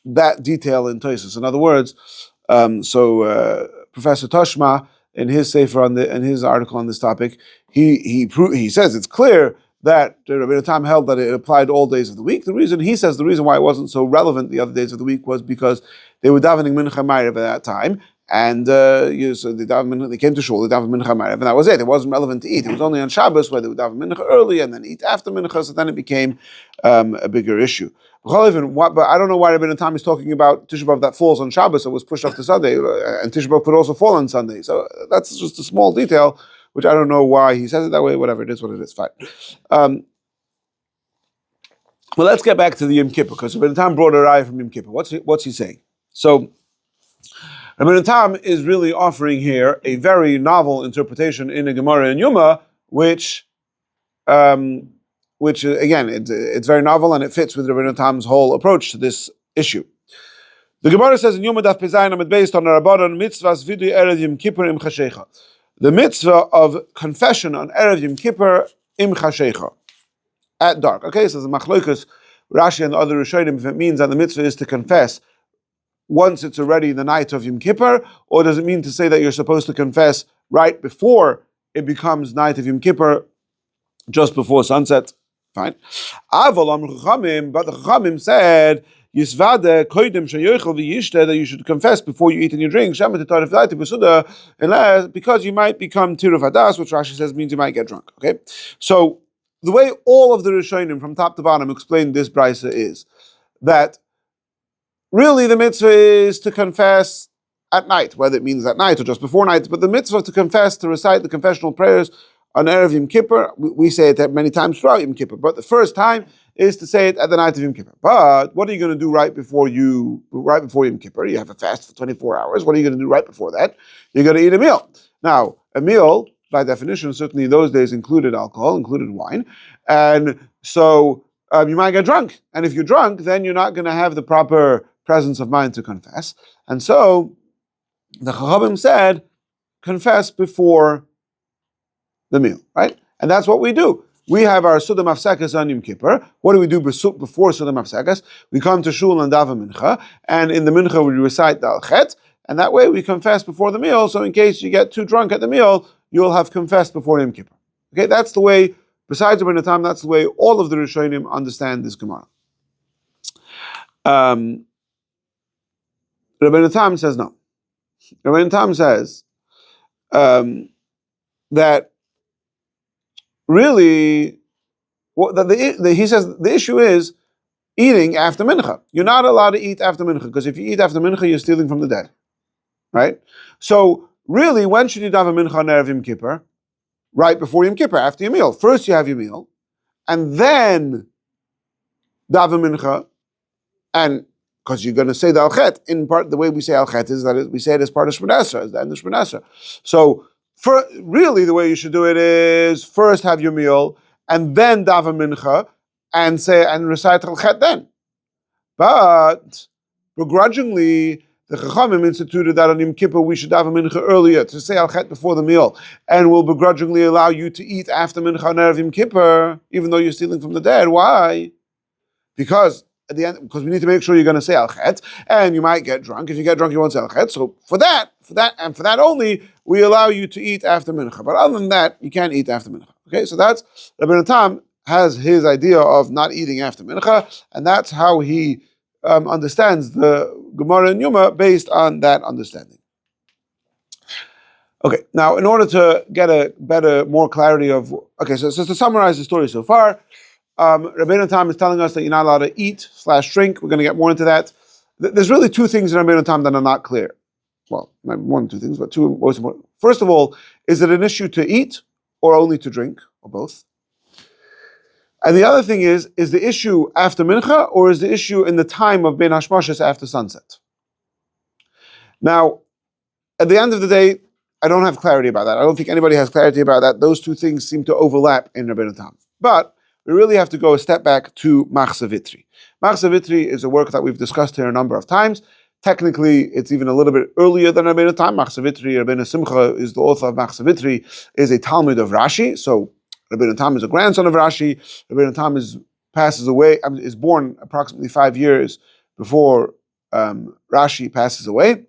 that detail in Tosfos. In other words, Professor Toshma, in his sefer in his article on this topic, he says it's clear that Rabeinu Tam held that it applied all days of the week. The reason why it wasn't so relevant the other days of the week was because they were davening Mincha Ma'ariv at that time, and so they came to shul, they davened Mincha Ma'ariv, and that was it. It wasn't relevant to eat. It was only on Shabbos where they would daven Mincha early and then eat after Mincha, so then it became a bigger issue. But I don't know why Rabeinu Tam is talking about Tisha B'av that falls on Shabbos, so it was pushed off to Sunday, and Tisha B'av could also fall on Sunday. So that's just a small detail, which I don't know why he says it that way. Whatever, it is what it is. Fine. Well, let's get back to the Yom Kippur, because Rabeinu Tam brought a raya from Yom Kippur. What's he saying? So Rabeinu Tam is really offering here a very novel interpretation in a Gemara in Yuma, which again, it's very novel and it fits with Rabeinu Tam's whole approach to this issue. The Gemara says in Yuma Daf Pezayin Amid based on the Rabbanon mitzvahs vidui erev Yom Kippur im chashecha, the mitzvah of confession on erev Yom Kippur im chashecha, at dark. Okay, so the Machlokas, Rashi and the other Rishonim, if it means that the mitzvah is to confess once it's already the night of Yom Kippur, or does it mean to say that you're supposed to confess right before it becomes night of Yom Kippur, just before sunset? Fine. Aval Chachamim, but the Chachamim said Yisvade koidim sheyochel v'yishte, that you should confess before you eat and you drink. Unless because you might become tiruf hadas, which Rashi says means you might get drunk. Okay, so the way all of the Rishonim from top to bottom explain this brisa is that really the mitzvah is to confess at night, whether it means at night or just before night. But the mitzvah to confess, to recite the confessional prayers on Erev Yom Kippur, we say it many times throughout Yom Kippur, but the first time is to say it at the night of Yom Kippur. But what are you going to do right before Yom Kippur? You have a fast for 24 hours. What are you going to do right before that? You're going to eat a meal. Now, a meal, by definition, certainly in those days included alcohol, included wine, and so you might get drunk. And if you're drunk, then you're not going to have the proper presence of mind to confess. And so the Chachamim said, confess before the meal, right? And that's what we do. We have our Sudam Afsekas on Yom Kippur. What do we do before Sudam Afsekas? We come to shul and daven Mincha, and in the Mincha we recite the Al-Chet, and that way we confess before the meal, so in case you get too drunk at the meal, you'll have confessed before Yom Kippur. Okay, that's the way, besides Rabeinu Tam, that's the way all of the Rishonim understand this Gemara. Rabeinu Tam says no. Rabeinu Tam says that really, he says the issue is eating after Mincha. You're not allowed to eat after Mincha, because if you eat after Mincha, you're stealing from the dead. Right? So, really, when should you daven Mincha on Erev Yom Kippur? Right before Yom Kippur, after your meal. First you have your meal, and then daven Mincha, and because you're going to say the Al-Chet, in part, the way we say Al-Chet is that we say it as part of Shemona Esrei, as the end of Shemona Esrei. So, really, the way you should do it is first have your meal, and then daven Mincha, and recite al-chet then. But begrudgingly, the Chachamim instituted that on Yom Kippur we should have a mincha earlier to say al-chet before the meal, and will begrudgingly allow you to eat after mincha on Erev Yom Kippur, even though you're stealing from the dead. Why? Because at the end, because we need to make sure you're going to say al-chet, and you might get drunk. If you get drunk, you won't say al-chet. So for that only, we allow you to eat after mincha. But other than that, you can't eat after mincha. Okay, so that's Rabeinu Tam has his idea of not eating after mincha, and that's how he understands the Gemara and Yuma based on that understanding. Okay, now in order to get a better, more clarity of, okay, so to summarize the story so far, Rabeinu Tam is telling us that you're not allowed to eat / drink. We're going to get more into that. There's really two things in Rabeinu Tam that are not clear. Well, not more than two things, but two most important. First of all, is it an issue to eat or only to drink, or both? And the other thing is the issue after mincha, or is the issue in the time of Ben Hashmashas after sunset? Now, at the end of the day, I don't have clarity about that. I don't think anybody has clarity about that. Those two things seem to overlap in Rabeinu Tam. But we really have to go a step back to Machzor Vitri. Machzor Vitri is a work that we've discussed here a number of times. Technically, it's even a little bit earlier than Rabeinu Tam. Machzor Vitri, Rabbeinu Simcha is the author of Machzor Vitri, is a Talmud of Rashi. So Rabeinu Tam is a grandson of Rashi. Rabeinu Tam is born approximately 5 years before Rashi passes away.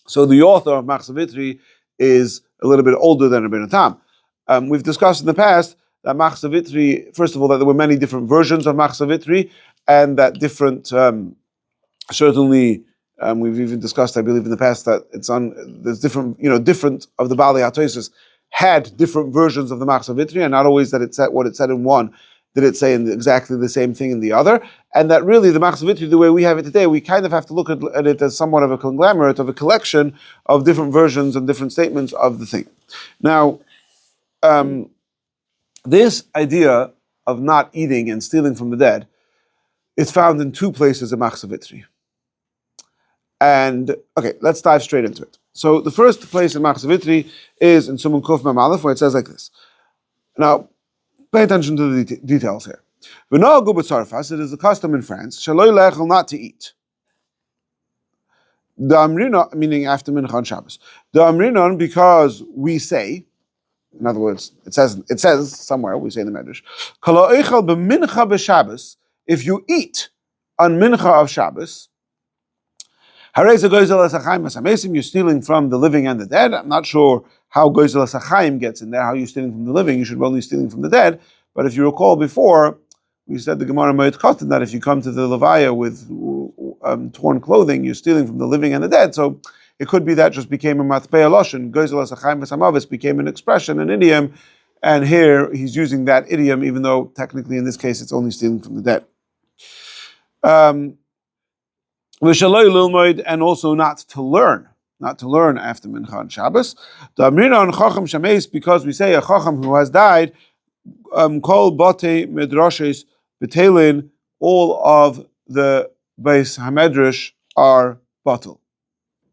So the author of Machzor Vitri is a little bit older than Rabeinu Tam. We've discussed in the past that Machzor Vitri, first of all, that there were many different versions of Machzor Vitri, and that different, certainly, we've even discussed, I believe, in the past that there's different, different of the Baalei HaTosfos had different versions of the Machzor Vitri, and not always that it said what it said in one, did it say in exactly the same thing in the other, and that really the Machzor Vitri, the way we have it today, we kind of have to look at it as somewhat of a conglomerate, of a collection of different versions and different statements of the thing. Now, this idea of not eating and stealing from the dead is found in two places in Machzor Vitri. And, okay, let's dive straight into it. So the first place in Machzor Vitri is in Sumun Kuf Mem Aleph, where it says like this. Now, pay attention to the details here. It is the custom in France, not to eat. The Amrina, meaning after Mincha on Shabbos. The Amrinon, because we say, in other words, it says somewhere, we say in the Medrash, if you eat on Mincha of Shabbos, you're stealing from the living and the dead. I'm not sure how Gozel HaSachaim gets in there, how you're stealing from the living. You should be only stealing from the dead. But if you recall before, we said the Gemara Moed Katan that if you come to the Levaya with torn clothing, you're stealing from the living and the dead. So it could be that just became a Matpei Loshen. Gozel HaSachaim V'Samavis became an expression, an idiom, and here he's using that idiom, even though technically in this case it's only stealing from the dead. And also not to learn after Mincha on Shabbos. The Amrina on Chacham Shameis, because we say a Chacham who has died, Kol Bate Midrashes Betelin, all of the Beis Hamedrash are batel.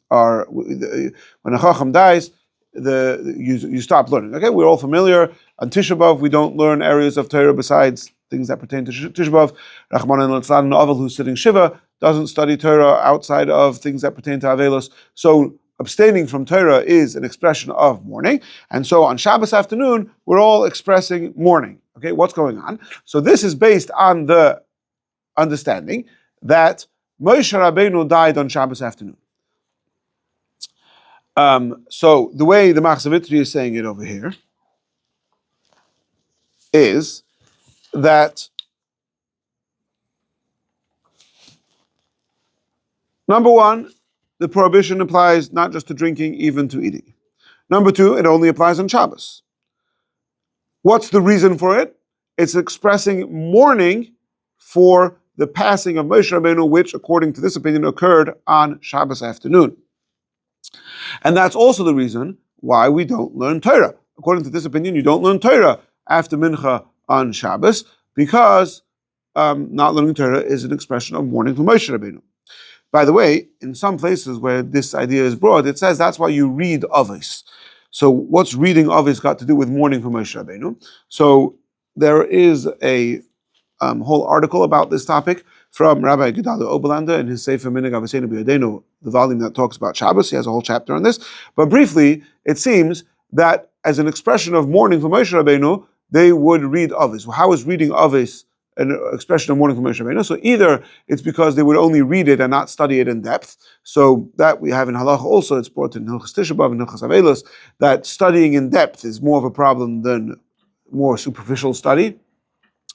When a Chacham dies, you stop learning. Okay, we're all familiar. On Tisha B'Av, we don't learn areas of Torah besides things that pertain to Tisha B'Av. Rachman and Litzlan Novel, who's sitting Shiva, doesn't study Torah outside of things that pertain to Avelos. So abstaining from Torah is an expression of mourning. And so on Shabbos afternoon, we're all expressing mourning. Okay, what's going on? So this is based on the understanding that Moshe Rabeinu died on Shabbos afternoon. So the way the Machzor Vitri is saying it over here is that number one, the prohibition applies not just to drinking, even to eating. Number two, it only applies on Shabbos. What's the reason for it? It's expressing mourning for the passing of Moshe Rabeinu, which, according to this opinion, occurred on Shabbos afternoon. And that's also the reason why we don't learn Torah. According to this opinion, you don't learn Torah after Mincha on Shabbos, because not learning Torah is an expression of mourning for Moshe Rabeinu. By the way, in some places where this idea is brought, it says that's why you read Avos. So what's reading Avos got to do with mourning for Moshe Rabeinu? So there is a whole article about this topic from Rabbi Gedalia Oberlander in his Sefer Minhag Avosenu B'Yadeinu, the volume that talks about Shabbos. He has a whole chapter on this. But briefly, it seems that as an expression of mourning for Moshe Rabbeinu, they would read Avis. Well, how is reading Avis an expression of mourning for Moshe Rabbeinu? So either it's because they would only read it and not study it in depth. So that we have in halacha also. It's brought in Hilchos Tisha B'Av and Hilchos Avelos that studying in depth is more of a problem than more superficial study.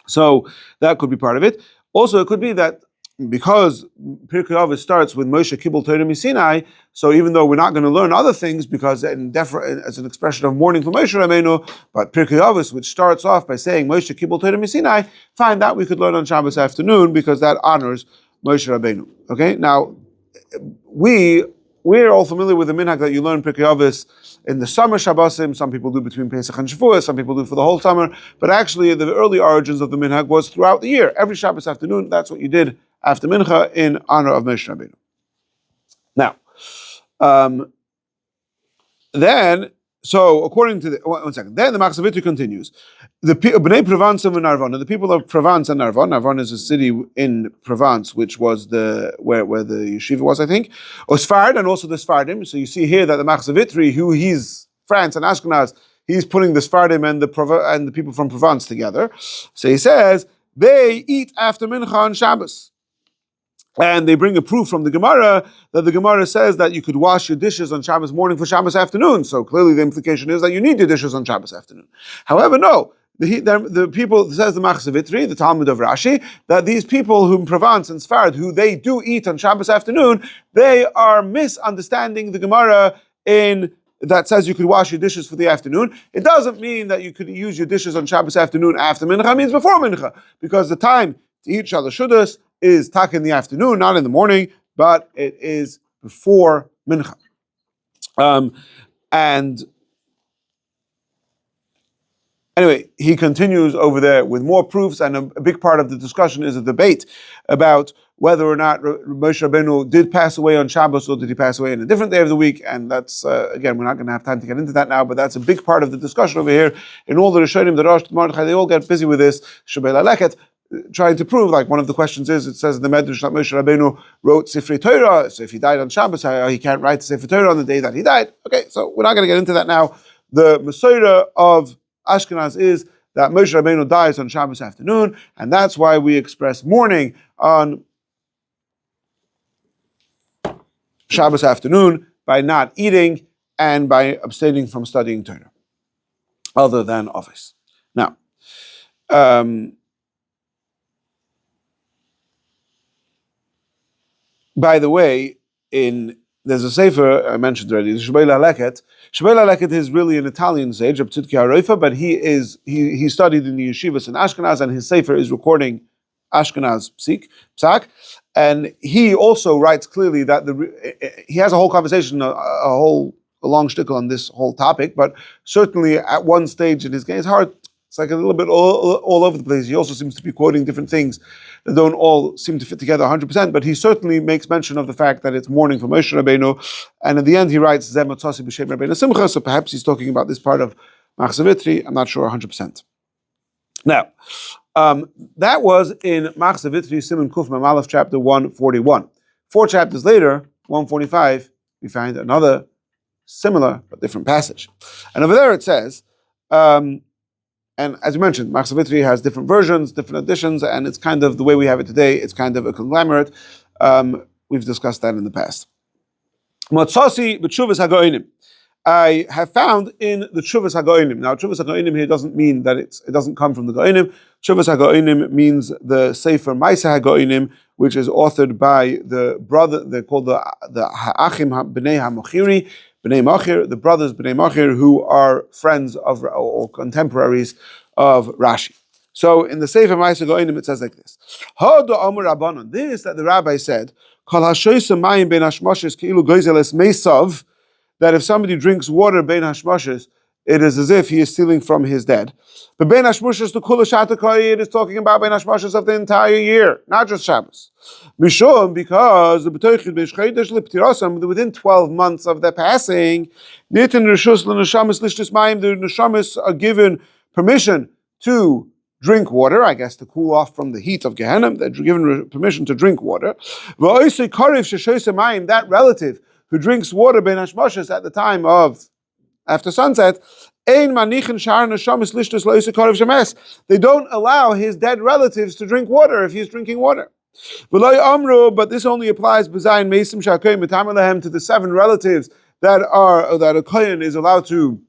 So that could be part of it. Also, it could be that because Pirkei Avos starts with Moshe Kibul Torah Misinai, so even though we're not going to learn other things because as an expression of mourning for Moshe Rabbeinu, but Pirkei Avos, which starts off by saying Moshe Kibul Torah Misinai, find that we could learn on Shabbos afternoon because that honors Moshe Rabbeinu. Okay, now we're all familiar with the minhag that you learn Pirkei Avos in the summer Shabbosim. Some people do between Pesach and Shavuos, some people do for the whole summer, but actually the early origins of the minhag was throughout the year. Every Shabbos afternoon, that's what you did after Mincha in honor of Moshe Rabbeinu. Now, so according to one second, then the Machzor continues. The Bnei Provence and Narvon, the people of Provence and Narvon. Narvon is a city in Provence, which was where the yeshiva was, I think. Osfard and also the Sfardim. So you see here that the Machzor, who he's France and Ashkenaz, he's putting the Sfardim and the people from Provence together. So he says they eat after Mincha on Shabbos. And they bring a proof from the Gemara that the Gemara says that you could wash your dishes on Shabbos morning for Shabbos afternoon. So clearly the implication is that you need your dishes on Shabbos afternoon. However, no. The people, says the Machzor, the Talmud of Rashi, that these people whom Provence and Sfard, who they do eat on Shabbos afternoon, they are misunderstanding the Gemara that says you could wash your dishes for the afternoon. It doesn't mean that you could use your dishes on Shabbos afternoon after Mincha. It means before Mincha, because the time to eat Shalosh Shudas is tak in the afternoon, not in the morning, but it is before Mincha. And anyway, he continues over there with more proofs, and a big part of the discussion is a debate about whether or not Moshe Rabbeinu did pass away on Shabbos or did he pass away on a different day of the week, and that's, again, we're not going to have time to get into that now, but that's a big part of the discussion over here. In all the Rishonim, the Rosh, the Mordechai, they all get busy with this, Shabbat Leket, trying to prove, like one of the questions is, it says in the Medrash that Moshe Rabbeinu wrote Sifrei Torah, so if he died on Shabbos, he can't write Sifrei Torah on the day that he died. Okay, so we're not going to get into that now. The Mesorah of Ashkenaz is that Moshe Rabbeinu dies on Shabbos afternoon, and that's why we express mourning on Shabbos afternoon by not eating and by abstaining from studying Torah, other than office. Now, by the way, there's a sefer I mentioned already, the Shebei Leket. Shebei Leket is really an Italian sage, Abtzitki Haroifa, but he studied in the yeshivas in Ashkenaz, and his sefer is recording Ashkenaz Psak, and he also writes clearly that he has a whole conversation, a long shtickle on this whole topic, but certainly at one stage in his game, it's hard. It's like a little bit all over the place. He also seems to be quoting different things that don't all seem to fit together 100%, but he certainly makes mention of the fact that it's mourning for Moshe Rabbeinu, and at the end he writes, Zeh Matzasi B'Shem Rabbeinu Simcha, so perhaps he's talking about this part of Machzor. I'm not sure 100%. Now, that was in Machzor Siman Kuf Mem Aleph, chapter 141. 4 chapters later, 145, we find another similar but different passage. And over there it says, and as you mentioned, Machzor has different versions, different editions, and it's kind of the way we have it today. It's kind of a conglomerate. We've discussed that in the past. Matzasi b'tshuvas hagoinim. I have found in the tshuvas hagoinim. Now, tshuvas hagoinim here doesn't mean that it doesn't come from the goinim. Tshuvas hagoinim means the sefer Maisa hagoinim, which is authored by the brother. They're called the Ha'achim B'nei HaMochiri. B'nei Machir, the brothers B'nei Machir, who are friends of or contemporaries of Rashi. So in the Sefer Ma'aseh Goinim it says like this: Hodo Amar Rabbanon. This that the rabbi said, Kol hashoysa mayim ben hashmoshes keilu goizeles meisav, that if somebody drinks water ben hashmoshes, it is as if he is stealing from his dead. But ben hashmoshes to kula shatakoy, it is talking about ben hashmoshes of the entire year, not just Shabbos. Mishum, because the within 12 months of their passing, the neshamis are given permission to drink water, I guess to cool off from the heat of Gehenna. They're given permission to drink water. That relative who drinks water ben hashmoshes at the time of after sunset, they don't allow his dead relatives to drink water if he's drinking water. But this only applies to the 7 relatives that a kohen is allowed to.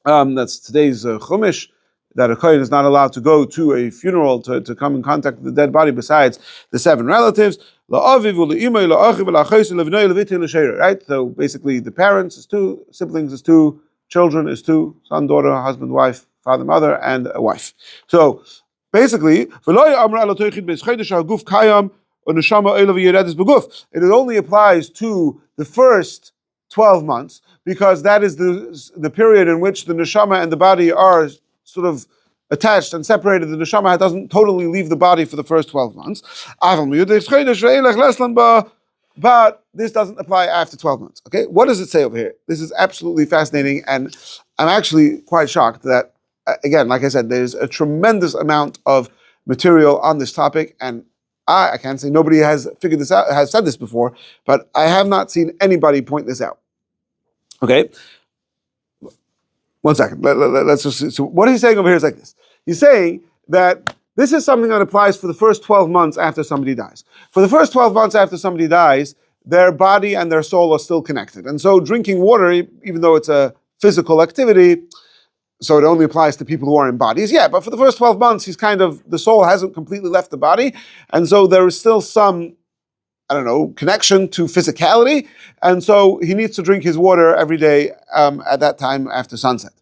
That's today's chumash, that a kohen is not allowed to go to a funeral to come in contact with the dead body besides the 7 relatives. Right? So basically the parents is 2, siblings is 2, children is 2, son, daughter, husband, wife, father, mother, and a wife. So basically, it only applies to the first 12 months, because that is the period in which the neshama and the body are sort of attached and separated. The neshama doesn't totally leave the body for the first 12 months. But this doesn't apply after 12 months. Okay, what does it say over here? This is absolutely fascinating, and I'm actually quite shocked that, again, like I said, there's a tremendous amount of material on this topic, and I can't say nobody has figured this out, has said this before, but I have not seen anybody point this out. Okay, 1 second. Let's just. So what he's saying over here is like this. He's saying that this is something that applies for the first 12 months after somebody dies. For the first 12 months after somebody dies, their body and their soul are still connected. And so drinking water, even though it's a physical activity, so it only applies to people who are in bodies. Yeah, but for the first 12 months, the soul hasn't completely left the body. And so there is still some, connection to physicality. And so he needs to drink his water every day at that time after sunset.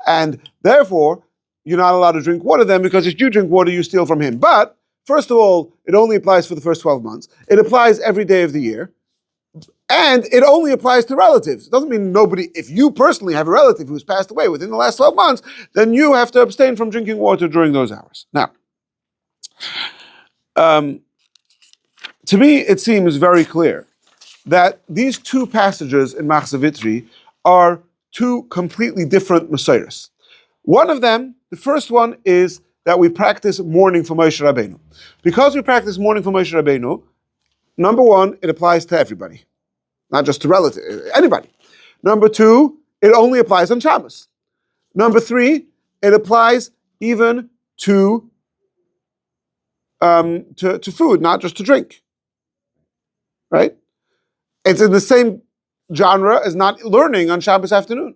And therefore, you're not allowed to drink water then, because if you drink water, you steal from him. But first of all, it only applies for the first 12 months. It applies every day of the year. And it only applies to relatives. It doesn't mean if you personally have a relative who's passed away within the last 12 months, then you have to abstain from drinking water during those hours. Now, to me, it seems very clear that these 2 passages in Machzor Vitri are 2 completely different Messiahs. One of them, the first one, is that we practice mourning for Moshe Rabeinu. Because we practice mourning for Moshe Rabeinu, number 1, it applies to everybody, not just to relatives, anybody. Number 2, it only applies on Shabbos. Number 3, it applies even to food, not just to drink. Right? It's in the same genre as not learning on Shabbos afternoon.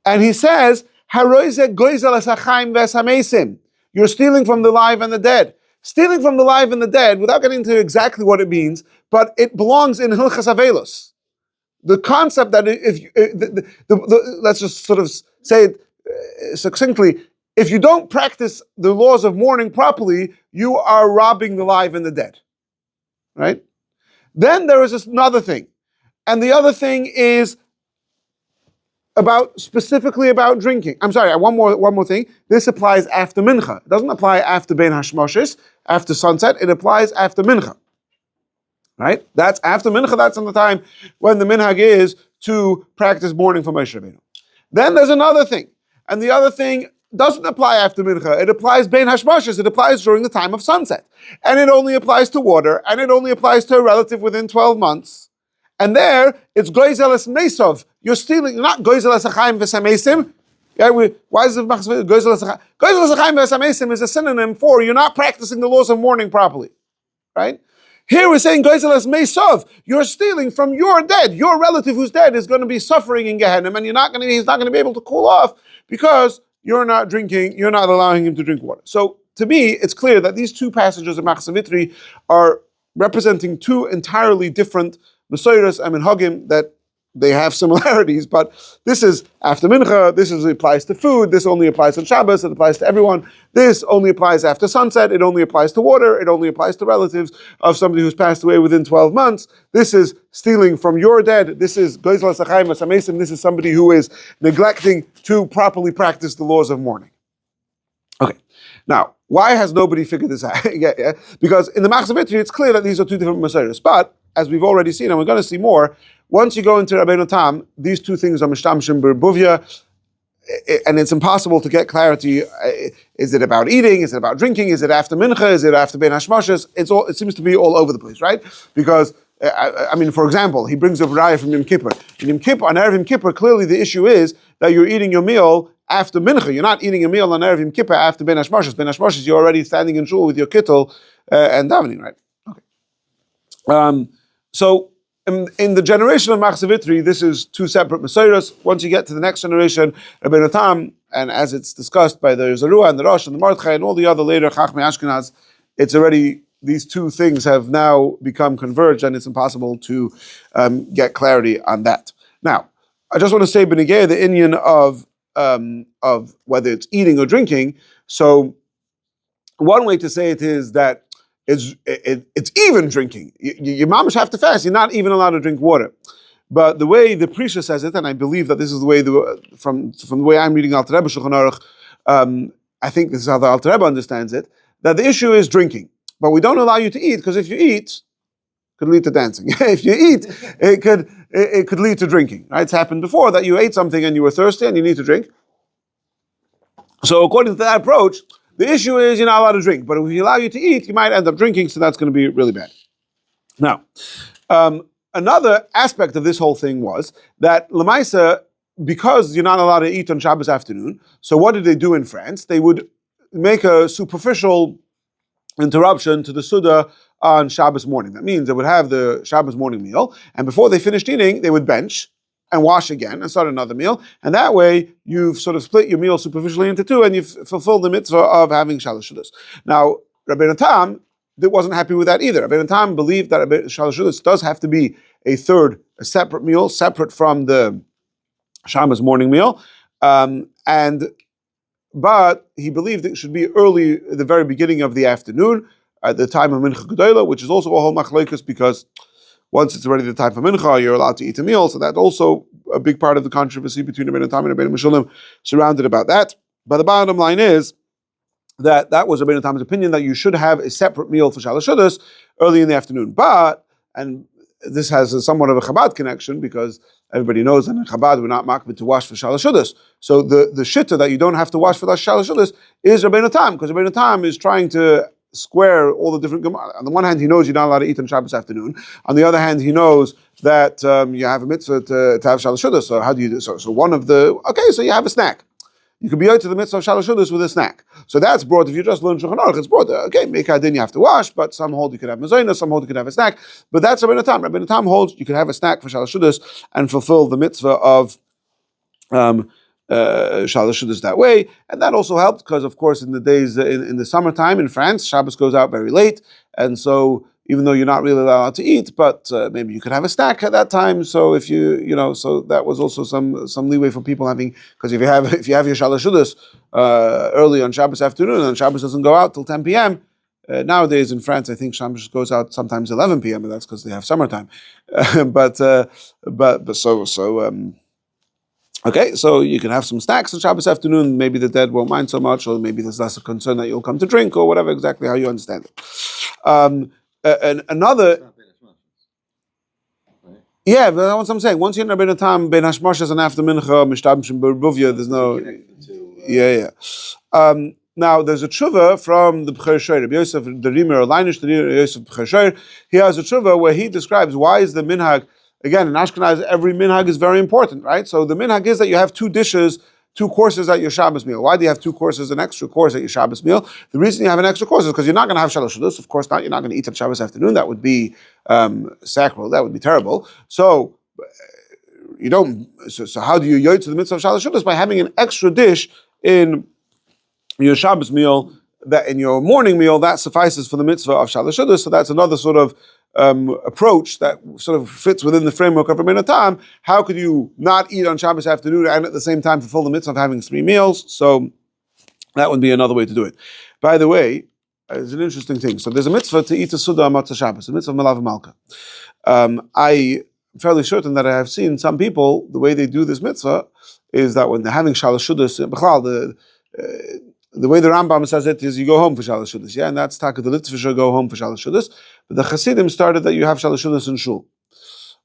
And he says, you're stealing from the live and the dead. Stealing from the live and the dead, without getting into exactly what it means, but it belongs in Hilchas Avelos. The concept that let's just sort of say it succinctly, if you don't practice the laws of mourning properly, you are robbing the live and the dead. Right? Then there is another thing. And the other thing is specifically about drinking. I'm sorry, one more thing. This applies after mincha. It doesn't apply after ben hashmoshes, after sunset. It applies after mincha. Right? That's after mincha. That's in the time when the minhag is to practice mourning for Moshe Rabeinu. Then there's another thing. And the other thing doesn't apply after mincha. It applies ben hashmoshes. It applies during the time of sunset. And it only applies to water. And it only applies to a relative within 12 months. And there, it's goizeles mesov. You're stealing, not goizeles achaim v'samesim. Yeah, why is it goizeles achaim? Goizeles achaim v'samesim is a synonym for you're not practicing the laws of mourning properly. Right? Here we're saying goizeles mesov. You're stealing from your dead. Your relative who's dead is going to be suffering in Gehenna, and he's not going to be able to cool off because you're not allowing him to drink water. So to me, it's clear that these 2 passages of Machzor Vitri are representing 2 entirely different Messiahs and Minhagim, that they have similarities, but this is after Mincha, this applies to food, this only applies on Shabbos, it applies to everyone, this only applies after sunset, it only applies to water, it only applies to relatives of somebody who's passed away within 12 months, this is stealing from your dead, this is Goizelas Achaim Asamesim, this is somebody who is neglecting to properly practice the laws of mourning. Okay, now, why has nobody figured this out? Yeah. Because in the Machzor Vitri, it's clear that these are 2 different Messiahs, but as we've already seen, and we're going to see more, once you go into Rabeinu Tam, these 2 things are mishtamshim berbuvia. and it's impossible to get clarity. Is it about eating? Is it about drinking? Is it after mincha? Is it after ben hashmoshes? It seems to be all over the place, right? Because I mean, for example, he brings up raya from Yom Kippur. In Yom Kippur, on Erev Yom Kippur, clearly the issue is that you're eating your meal after mincha. You're not eating a meal on Erev Yom Kippur after ben hashmoshes. Ben hashmoshes, you're already standing in shul with your kittel and davening, right? Okay. So in the generation of Machzavitri, this is two separate Messiahs. Once you get to the next generation, Rabeinu Tam, and as it's discussed by the Zerua and the Rosh and the Mordechai and all the other later Chachmei Ashkenaz, it's already, these two things have now become converged, and it's impossible to get clarity on that. Now, I just want to say, Benegay, the inyan of whether it's eating or drinking. So, one way to say it is that it's even drinking. Your mamish have to fast. You're not even allowed to drink water. But the way the Prisha says it, and I believe that this is the way from the way I'm reading Alter Rebbe Shulchan Aruch, I think this is how the Alter Rebbe understands it, that the issue is drinking. But we don't allow you to eat, because if you eat, it could lead to dancing. If you eat, it could lead to drinking. Right? It's happened before that you ate something and you were thirsty and you need to drink. So according to that approach, the issue is you're not allowed to drink. But if we allow you to eat, you might end up drinking, so that's going to be really bad. Now, another aspect of this whole thing was that Lamaisa, because you're not allowed to eat on Shabbos afternoon, so what did they do in France? They would make a superficial interruption to the Suda on Shabbos morning. That means they would have the Shabbos morning meal, and before they finished eating, they would bench and wash again and start another meal. And that way, you've sort of split your meal superficially into two, and you've fulfilled the mitzvah of having Shalosh Shudas. Now, Rabeinu Tam wasn't happy with that either. Rabeinu Tam believed that Shalosh Shudas does have to be a separate meal, separate from the Shabbos morning meal. But he believed it should be early, the very beginning of the afternoon, at the time of Mincha Gedolah, which is also a whole machlokes, because once it's already the time for Mincha, you're allowed to eat a meal. So that's also a big part of the controversy between Rabeinu Tam and Rabeinu Meshulam surrounded about that. But the bottom line is that was Rabeinu Tam's opinion, that you should have a separate meal for Shalosh Shudas early in the afternoon. And this has somewhat of a Chabad connection, because everybody knows that in Chabad we're not makbid to wash for Shalosh Shudas. So the shitta that you don't have to wash for that Shalosh Shudas is Rabeinu Tam, because Rabeinu Tam is trying to square all the different Gemara. On the one hand, he knows you're not allowed to eat on Shabbos afternoon. On the other hand, he knows that you have a mitzvah to have Shalosh Shudas. So how do you do? So so you have a snack. You could be out to the mitzvah of Shalosh Shudas with a snack. So that's brought, if you just learn Shulchan Aruch, it's brought, Meikah Din you have to wash, but some hold you could have mezonah, some hold you could have a snack. But that's Rabeinu Tam. Rabeinu Tam holds you could have a snack for Shalosh Shudas and fulfill the mitzvah of Shalosh Shudas that way. And that also helped because, of course, in the days, in the summertime in France, Shabbos goes out very late. And so even though you're not really allowed to eat, but maybe you could have a snack at that time. So if so that was also some leeway for people having, because if you have your Shalosh Shudas early on Shabbos afternoon, and Shabbos doesn't go out till 10 p.m., nowadays in France, I think Shabbos goes out sometimes 11 p.m., but that's because they have summertime. Okay, so you can have some snacks on Shabbos afternoon. Maybe the dead won't mind so much, or maybe there's less a concern that you'll come to drink, or whatever, exactly how you understand it. And another, yeah, but that's what I'm saying. Once you're in Rabeinu Tam, Ben Hashmoshes and after Mincha, Mishtabim Shem Berbuvia, there's no, yeah. Now, there's a tshuva from the B'cher Shor, Rabbi Yosef, the Rimer, or Leinish, the Yosef B'cher Shor. He has a tshuva where he describes why is the minhag. Again, in Ashkenaz, every minhag is very important, right? So the minhag is that you have two courses at your Shabbos meal. Why do you have two courses, an extra course at your Shabbos meal? The reason you have an extra course is because you're not going to have Shalosh Shudas. Of course not. You're not going to eat on Shabbos afternoon. That would be sacral. That would be terrible. So you don't. So how do you yoy to the mitzvah of Shalosh Shudas? By having an extra dish in your Shabbos meal, that in your morning meal, that suffices for the mitzvah of Shalosh Shudas. So that's another sort of approach that sort of fits within the framework of Rabeinu Tam. How could you not eat on Shabbos afternoon and at the same time fulfill the mitzvah of having 3 meals? So that would be another way to do it. By the way, it's an interesting thing. So there's a mitzvah to eat a Suda on Matzah Shabbos, a mitzvah of Melav Malka. I'm fairly certain that I have seen some people, the way they do this mitzvah is that when they're having Shalosh Shudas, the way the Rambam says it is you go home for Shalosh Shudas, yeah, and that's Taka the Litzvisha go home for Shalosh Shudas. But the Hasidim started that you have Shalosh Shudas in Shul.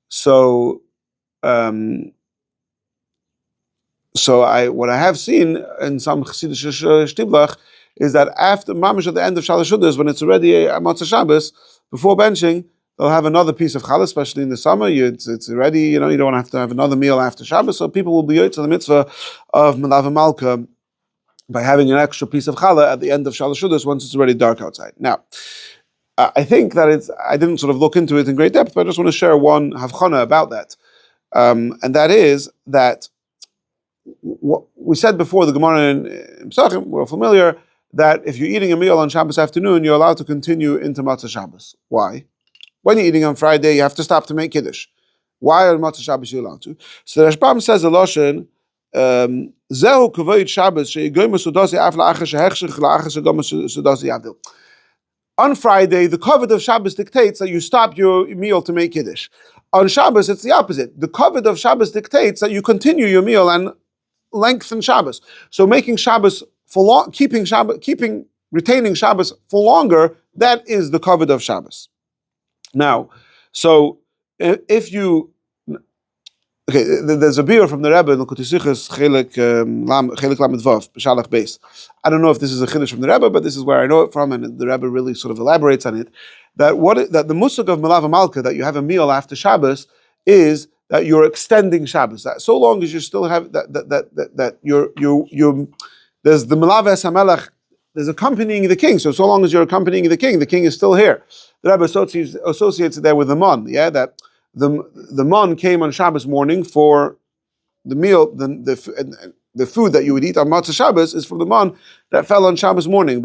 So, So what I have seen in some Chassidish Shtiblach is that after Mamish at the end of Shalosh Shudas, when it's already a Matzah Shabbos, before benching, they'll have another piece of challah, especially in the summer. It's already, you don't want to have another meal after Shabbos, so people will be yotze the mitzvah of Melava Malka by having an extra piece of challah at the end of Shalosh Shudas once it's already dark outside. Now, I think that I didn't sort of look into it in great depth, but I just want to share one havchana about that. And that is that what we said before, the Gemara in Pesachim, we're familiar, that if you're eating a meal on Shabbos afternoon, you're allowed to continue into Matzah Shabbos. Why? When you're eating on Friday, you have to stop to make Kiddush. Why on Matzah Shabbos you're allowed to? So the Rampant says a Lashon, Zehu kavod Shabbos, she'yigoy mesudasi af la'achar shehechshech la'achar shegom mesudasi yavdil. On Friday, the kavod of Shabbos dictates that you stop your meal to make Kiddush. On Shabbos, it's the opposite. The kavod of Shabbos dictates that you continue your meal and lengthen Shabbos. So making Shabbos for long, retaining Shabbos for longer, that is the kavod of Shabbos. Now, so if you, there's a beer from the Rebbe in the Kutisichas Chelik Lamed Vav B'Shalach Beis. I don't know if this is a chiddush from the Rebbe, but this is where I know it from, and the Rebbe really sort of elaborates on it. That the musag of Melava Malka, that you have a meal after Shabbos, is that you're extending Shabbos. That so long as you still have that you're there's the Melava Hamelach, there's accompanying the king. So long as you're accompanying the king is still here. The Rebbe associates it there with the mon, that the mon came on Shabbos morning for the meal, the food that you would eat on Matzah Shabbos is from the mon that fell on Shabbos morning.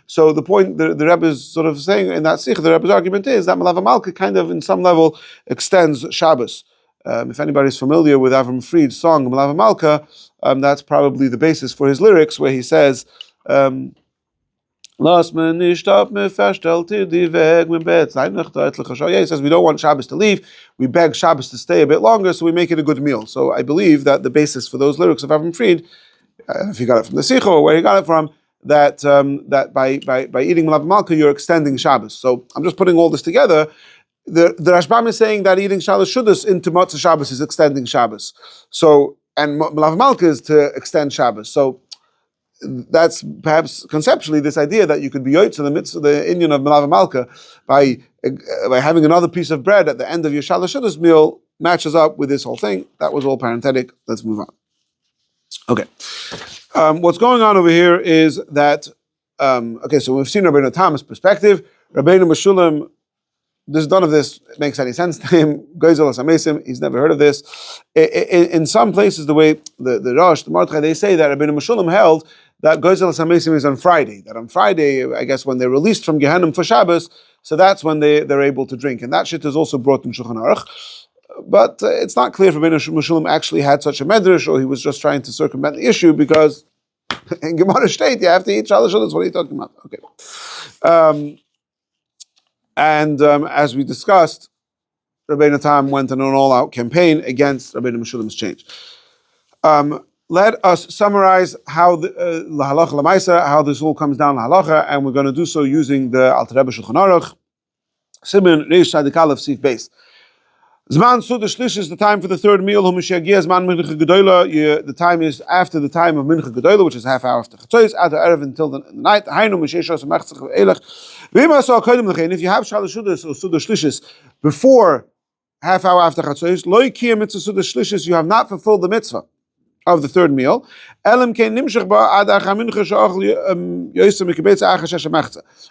So the point the Rebbe is sort of saying in that sikh, the Rebbe's argument is that Melava Malka kind of in some level extends Shabbos. If anybody's familiar with Avram Fried's song Melava Malka, that's probably the basis for his lyrics, where he says, he says we don't want Shabbos to leave, we beg Shabbos to stay a bit longer, so we make it a good meal. So I believe that the basis for those lyrics of Avram Fried, if he got it from the Sikha or where he got it from, that by eating Melava Malka you're extending Shabbos. So I'm just putting all this together. The Rashbam is saying that eating Shalosh Shudas into Matzah Shabbos is extending Shabbos. So, and Melava Malka is to extend Shabbos. So that's perhaps conceptually this idea that you could be yotze in the midst of the Indian of Melava Malka by having another piece of bread at the end of your Shalosh Shudas meal matches up with this whole thing. That was all parenthetic. Let's move on. Okay. What's going on over here is that, so we've seen Rabbeinu Tam's perspective. Rabeinu Meshulam, none of this makes any sense to him. He's never heard of this. In some places, the way the Rosh, the Mordechai, they say that Rabeinu Meshulam held that Goyzel HaMesim is on Friday. That on Friday, I guess when they're released from Gehenna for Shabbos, so that's when they're able to drink. And that shit is also brought in Shulchan Aruch. But it's not clear if Rabeinu Meshulam actually had such a medrash, or he was just trying to circumvent the issue, because in Gemara State you have to eat Shalosh Shudas. What are you talking about? Okay. As we discussed, Rabeinu Tam went on an all-out campaign against Rabeinu Meshulam's change. Let us summarize how the halacha l'maisa, how this all comes down halacha, and we're going to do so using the Alter Rebbe Shulchan Aruch, Siman Reish Sadik Aleph Sif Beis. Zman Suda Shlish is the time for the third meal. Zman Mincha Gedola. The time is after the time of Mincha Gedola, which is half hour after Chatzos, after Erev until the night. If you have Shalosh Shudas or Suda Shlishis before half hour after Chatzos, Lo Yikiyah Mitzvah Suda Shlishis, you have not fulfilled the mitzvah of the third meal.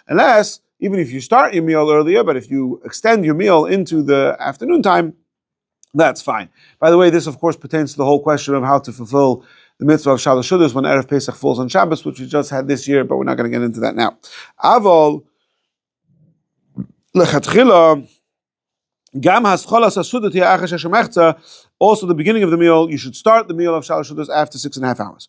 Unless, even if you start your meal earlier, but if you extend your meal into the afternoon time, that's fine. By the way, this of course pertains to the whole question of how to fulfill the mitzvah of Shalosh Shudas when Erev Pesach falls on Shabbos, which we just had this year, but we're not going to get into that now. Avol lechatchila gam hascholas hasudat ya'achas hashemechza. Also, the beginning of the meal, you should start the meal of Shalosh Shudas after 6.5 hours.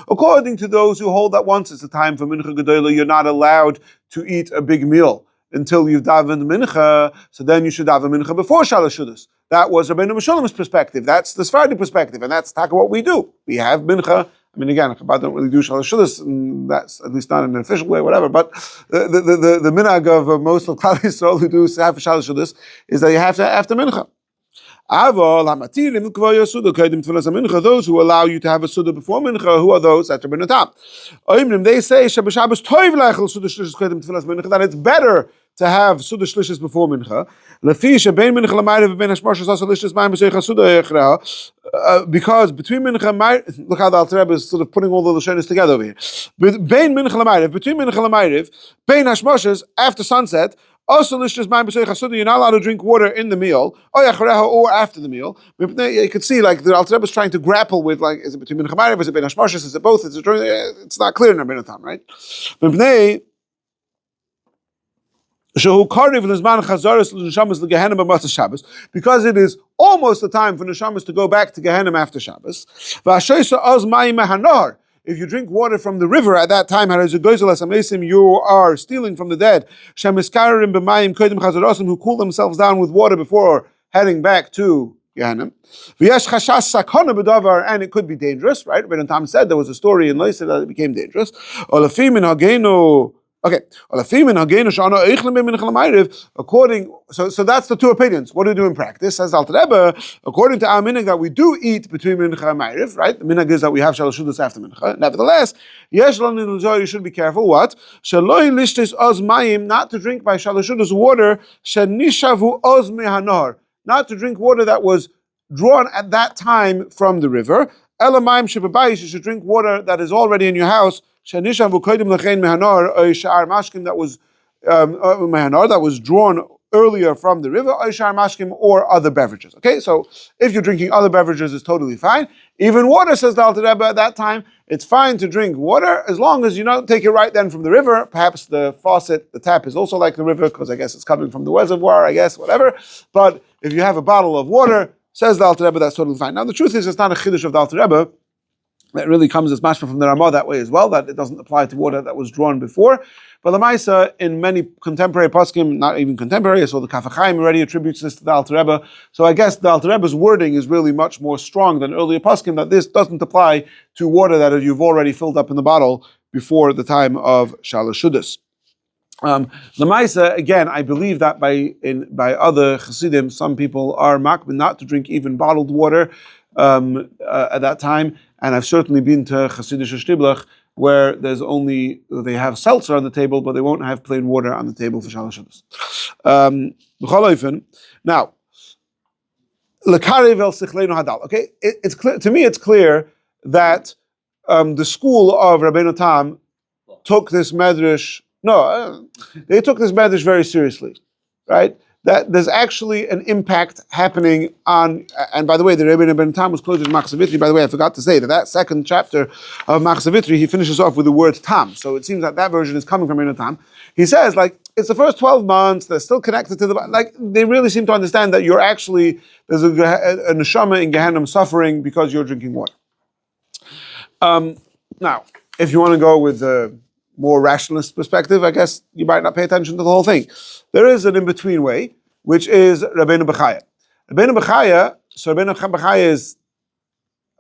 According to those who hold that once it's the time for Mincha Gedola, you're not allowed to eat a big meal until you've davened Mincha, so then you should daven Mincha before Shalosh Shudas. That was Rabeinu Meshulam's perspective. That's the Sephardi perspective, and that's what we do. We have Mincha I mean, again, Chabad don't really do Shalosh Shudas, and that's at least not in an official way, whatever. But the minhag of most of Klal Yisrael who do have Shalosh Shudas is that you have to after mincha. Those who allow you to have a suda before mincha, who are those? At Rabeinu Tam. They say that it's better to have suda shlishis before mincha. Because between mincha and ma'ariv, look how the Alter Rebbe is sort of putting all the lashonos together over here. Between mincha and ma'ariv, bein hashmoshes, after sunset. Also, you're not allowed to drink water in the meal, or after the meal. You can see, like the Alter Rebbe is trying to grapple with, like, is it between mincha and ma'ariv? Is it bein hashmoshes? Is it both? It's not clear in Rabeinu Tam, right? Because it is almost the time for neshamas to go back to Gehenna after Shabbos. If you drink water from the river at that time, you are stealing from the dead, who cool themselves down with water before heading back to Gehenna. And it could be dangerous, right? Rabeinu Tam said there was a story in Loisa that it became dangerous. Okay, according, so that's the two opinions. What do we do in practice? Says Alter Rebbe, according to our minhag that we do eat between mincha and ma'ariv, right? The minhag is that we have shalosh shudas after mincha. Nevertheless, you should be careful. What? Not to drink by shalosh shudas water. Not to drink water that was drawn at that time from the river. You should drink water that is already in your house. That was drawn earlier from the river, or other beverages. Okay, so if you're drinking other beverages, it's totally fine. Even water, says the Alter Rebbe, at that time, it's fine to drink water as long as you don't take it right then from the river. Perhaps the faucet, the tap is also like the river, because I guess it's coming from the reservoir, I guess, whatever. But if you have a bottle of water, says the Alter Rebbe, that's totally fine. Now the truth is, it's not a chiddush of the Alter Rebbe. That really comes as mashma from the Ramah that way as well, that it doesn't apply to water that was drawn before. But the Maisa, in many contemporary poskim, not even contemporary, so the Kaf HaChaim already attributes this to the Alter Rebbe. So I guess the Alter Rebbe's wording is really much more strong than earlier poskim, that this doesn't apply to water that you've already filled up in the bottle before the time of Shalosh Shudas. The Maisa, again, I believe that by other Chassidim, some people are makbid not to drink even bottled water at that time. And I've certainly been to Chassidish Shtiblach where they have seltzer on the table, but they won't have plain water on the table for Shalosh Shudas. Now, okay, it's clear to me. It's clear that the school of Rabeinu Tam took this medrash. They took this medrash very seriously, right? That there's actually an impact happening on, and by the way, the Rabeinu Tam was quoted in Machzavitri. By the way, I forgot to say that second chapter of Machzavitri, he finishes off with the word Tam. So it seems that version is coming from Rabeinu Tam. He says, like, it's the first 12 months, they're still connected to they really seem to understand that there's a neshama in Gehenna suffering because you're drinking water. Now, if you want to go with the more rationalist perspective, I guess you might not pay attention to the whole thing. There is an in-between way, which is Rabeinu Bechaya. Rabeinu Bechaya is,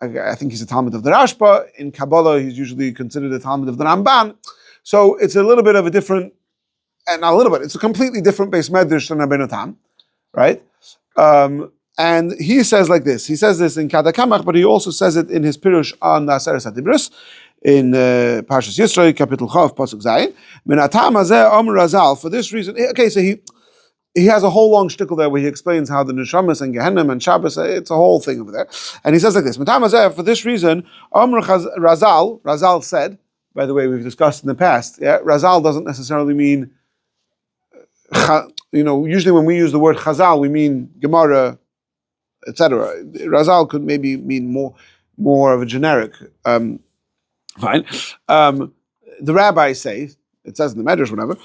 I think he's a Talmud of the Rashba. In Kabbalah, he's usually considered a Talmud of the Ramban. So it's a little bit of a different, and not a little bit, it's a completely different base medrash than Rabeinu Tam, right? And he says like this. He says this in Kadakamach, but he also says it in his Pirush on Aseres HaDibros, in Parshas Yisro, Kapitel Chav, Pasuk Zayin. Minatam hazeh Amr Razal. For this reason, okay, so he has a whole long shtickle there where he explains how the neshamas and Gehenna and Shabbos, it's a whole thing over there. And he says like this: Minatam hazeh. For this reason, Amr Razal said. By the way, we've discussed in the past. Yeah, Razal doesn't necessarily mean. Usually when we use the word Chazal, we mean Gemara, etc. Razal could maybe mean more of a generic. Fine. The rabbis say, it says in the Medrash, whatever,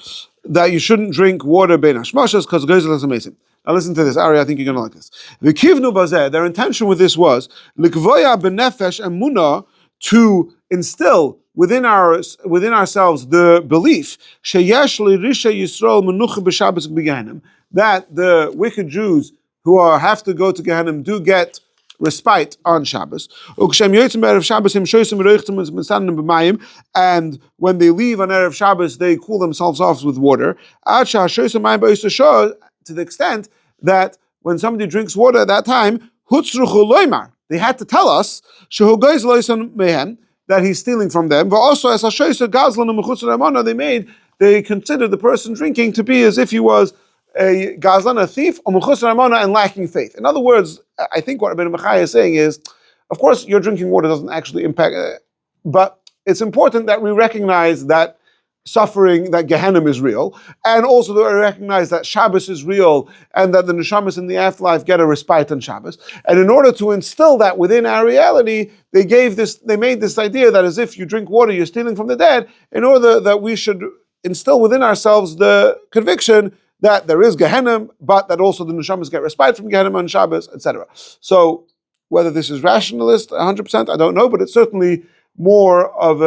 that you shouldn't drink water bein hashmashas because it goes amazing. Now listen to this, Ari. I think you're going to like this. V'kivnu bazeh. Their intention with this was likvoya benefesh emuna, to instill within ourselves the belief sheyesh lirisha Yisrael menucha b'Shabbos b'Gehenim, that the wicked Jews who have to go to Gehenim do get respite on Shabbos. And when they leave on Erev Shabbos, they cool themselves off with water, to the extent that when somebody drinks water at that time, they had to tell us that he's stealing from them. But also, as they considered the person drinking to be as if he was a gazlan, a thief, and lacking faith. In other words, I think what Rabbeinu Machai is saying is, of course, your drinking water doesn't actually impact, but it's important that we recognize that suffering, that Gehenna is real, and also that we recognize that Shabbos is real, and that the neshamas in the afterlife get a respite on Shabbos. And in order to instill that within our reality, they made this idea that as if you drink water, you're stealing from the dead, in order that we should instill within ourselves the conviction that there is Gehenna, but that also the neshamas get respite from Gehenna on Shabbos, etc. So whether this is rationalist 100%, I don't know, but it's certainly more of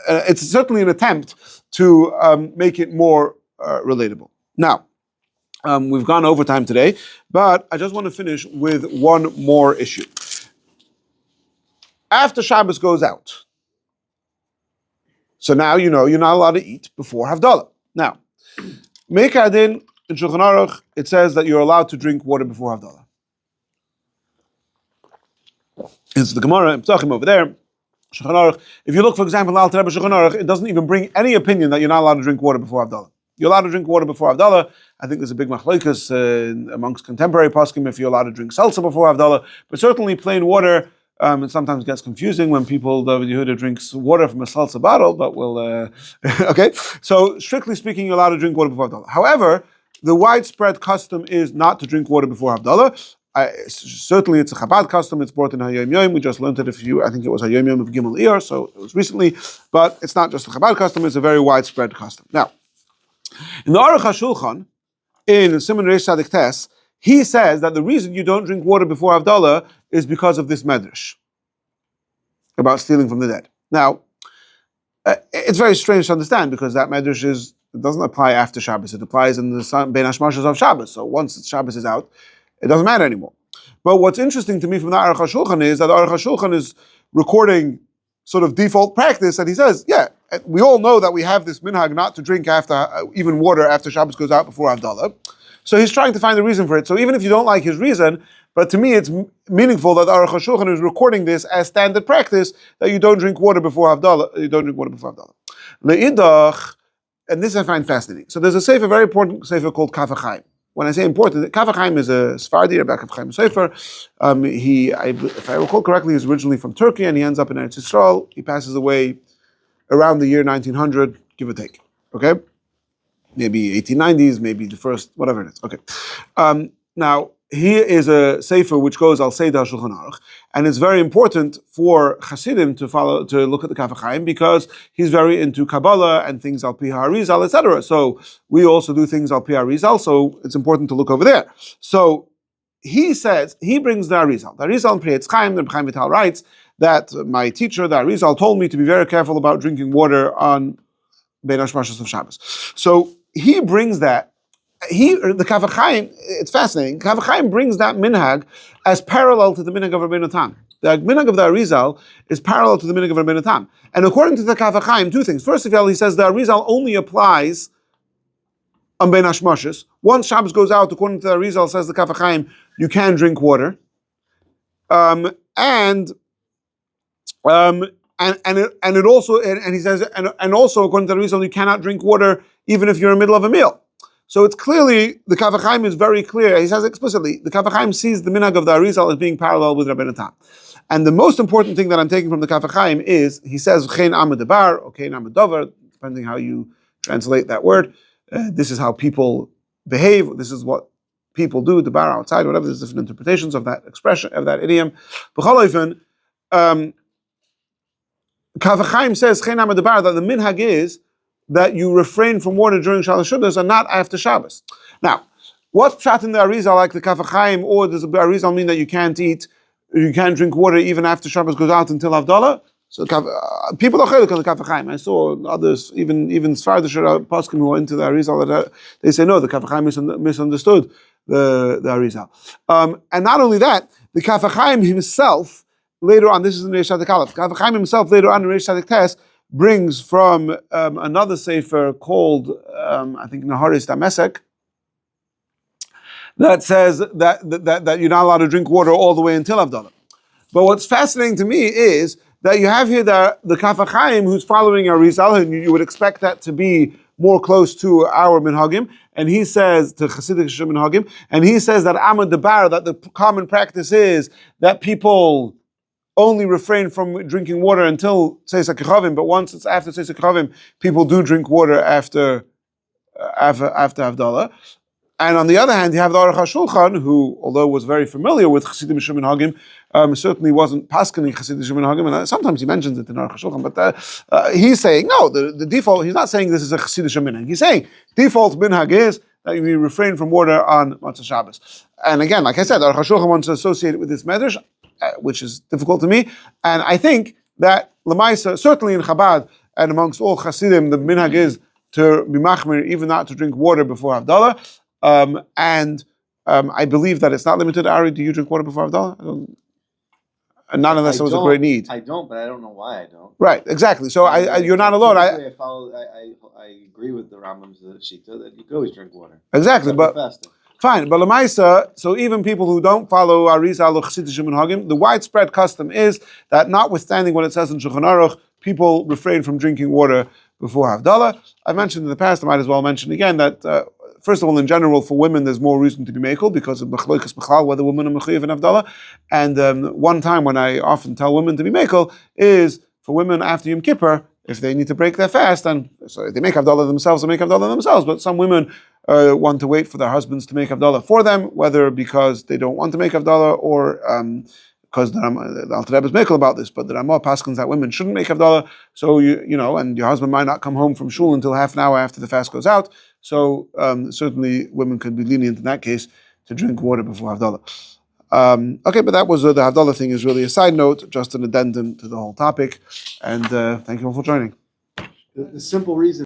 it's certainly an attempt to make it more relatable. Now, we've gone over time today, but I just want to finish with one more issue. After Shabbos goes out, so now you know you're not allowed to eat before Havdalah. Now, Meikar Din in Shulchan Aruch, it says that you're allowed to drink water before Havdalah. It's the Gemara in Psachim over there. Shulchan Aruch. If you look, for example, in Alter Rebbe Shulchan Aruch, it doesn't even bring any opinion that you're not allowed to drink water before Havdalah. You're allowed to drink water before Havdalah. I think there's a big machlokes amongst contemporary poskim if you're allowed to drink seltzer before Havdalah, but certainly plain water. It sometimes gets confusing when people, David Yehuda drinks water from a seltzer bottle, but we'll, okay. So strictly speaking, you're allowed to drink water before Havdalah. However, the widespread custom is not to drink water before Havdalah. Certainly it's a Chabad custom, it's brought in Hayom Yom. We just learned it I think it was Hayom Yom of Gimel Iyar, so it was recently, but it's not just a Chabad custom, it's a very widespread custom. Now, in the Aruch HaShulchan, in Siman Reish Tzadik Tes, he says that the reason you don't drink water before Havdalah is because of this medrash about stealing from the dead. Now, it's very strange to understand because that medrash it doesn't apply after Shabbos, it applies in the Bein Hashmashos of Shabbos. So once Shabbos is out, it doesn't matter anymore. But what's interesting to me from the Aruch HaShulchan is that the Aruch HaShulchan is recording sort of default practice, and he says, yeah, we all know that we have this minhag not to drink after even water after Shabbos goes out before Havdalah. So he's trying to find a reason for it. So even if you don't like his reason, but to me it's meaningful that Aruch HaShulchan is recording this as standard practice that you don't drink water before Havdalah. Le'idach, and this I find fascinating. So there's a sefer, very important sefer called Kaf HaChaim. When I say important, Kaf HaChaim is a Sephardi, Rabbi Kaf HaChaim sefer. If I recall correctly, he's originally from Turkey and he ends up in Eretz Yisrael. He passes away around the year 1900, give or take. Okay? Maybe 1890s, maybe the first, whatever it is. Okay. Now, here is a sefer which goes Al Seidah Shulchan Aruch, and it's very important for Hasidim to look at the Kaf HaChaim because he's very into Kabbalah and things Al Pi HaRizal, etc. So we also do things Al Pi HaRizal, so it's important to look over there. So he says, he brings the Arizal. The Arizal in Pri Etz Chaim, the Chaim Vital writes that my teacher, the Arizal, told me to be very careful about drinking water on Bein Hashmashos of Shabbos. So he brings that. The Kaf HaChaim, it's fascinating. Kaf HaChaim brings that minhag as parallel to the minhag of Rabbeinu Tam. The minhag of the Arizal is parallel to the minhag of Rabbeinu Tam. And according to the Kaf HaChaim, two things. First of all, he says the Arizal only applies on Bein Hashmashos. Once Shabbos goes out, according to the Arizal, says the Kaf HaChaim, you can drink water. And it also, and he says, and also according to the Arizal, you cannot drink water even if you're in the middle of a meal. So it's clearly, the Kaf HaChaim is very clear. He says explicitly, the Kaf HaChaim sees the minhag of the Arizal as being parallel with Rabbeinu Tam. And the most important thing that I'm taking from the Kaf HaChaim is, he says, Chen Amad Debar, or Chen Amad Dover, depending how you translate that word. This is how people behave, this is what people do, Debar outside, whatever, there's different interpretations of that expression, of that idiom. B'chol ofen, Kaf HaChaim says, Chen Amad Debar, that the minhag is, that you refrain from water during Shalosh Shudas and not after Shabbos. Now, what's pshat in the Arizal like the Kaf HaChaim, or does the Arizal mean that you can't drink water even after Shabbos goes out until Havdalah? So people are chelik on the Kaf HaChaim. I saw others, even Sfardish poskim who are into the Arizal, they say no, the Kaf HaChaim misunderstood Arizal. And not only that, the Kaf HaChaim himself, later on, this is in Reish Sadik Aleph, Kaf HaChaim himself later on in Reish Sadik Tes brings from another sefer called, I think, Naharis Damesek, that says that you're not allowed to drink water all the way until Havdalah. But what's fascinating to me is that you have here the Kaf HaChaim who's following Arizal, and you would expect that to be more close to our minhagim, and he says to Chassidic minhagim, and he says that Amad Debar, that the common practice is that people only refrain from drinking water until Tzeis HaKechavim, but once it's after Tzeis HaKechavim, people do drink water after Havdalah. And on the other hand, you have the Aruch HaShulchan, who, although was very familiar with Chassidim Shimon Hagim, certainly wasn't paskining Chassidim Shimon Hagim, and sometimes he mentions it in Aruch HaShulchan, but he's saying, no, the default, he's not saying this is a Chassidim Shimon Hagim. He's saying, default minhag is that you refrain from water on Matzah Shabbos. And again, like I said, Aruch HaShulchan wants to associate it with this medrash, which is difficult to me, and I think that Lamaisa, certainly in Chabad, and amongst all Chassidim, the minhag is to be machmir, even not to drink water before Havdalah. I believe that it's not limited. Ari, do you drink water before Havdalah? Not unless there was a great need. I don't, but I don't know why I don't. Right, exactly. So you're not alone. I agree with the Rambam's shita that you could always drink water. Exactly, but fine. But Lamaisa, so even people who don't follow Arizal or Chassidim Shimon Hagim, the widespread custom is that notwithstanding what it says in Shulchan Aruch, people refrain from drinking water before Havdalah. I've mentioned in the past, I might as well mention again that first of all, in general, for women, there's more reason to be mekel because of machlokas b'chlal, whether women are mechuyev in Havdalah. And one time when I often tell women to be mekel is for women after Yom Kippur, if they need to break their fast, and so if they make Havdalah themselves, they make Havdalah themselves. But some women want to wait for their husbands to make Havdalah for them, whether because they don't want to make Havdalah or because the Alter Rebbe is mekel about this, but the Ramah paskins that women shouldn't make Havdalah. So you know, and your husband might not come home from shul until half an hour after the fast goes out. So certainly women could be lenient in that case to drink water before Havdalah. Okay, but that was the Havdalah thing is really a side note, just an addendum to the whole topic. And thank you all for joining. The simple reason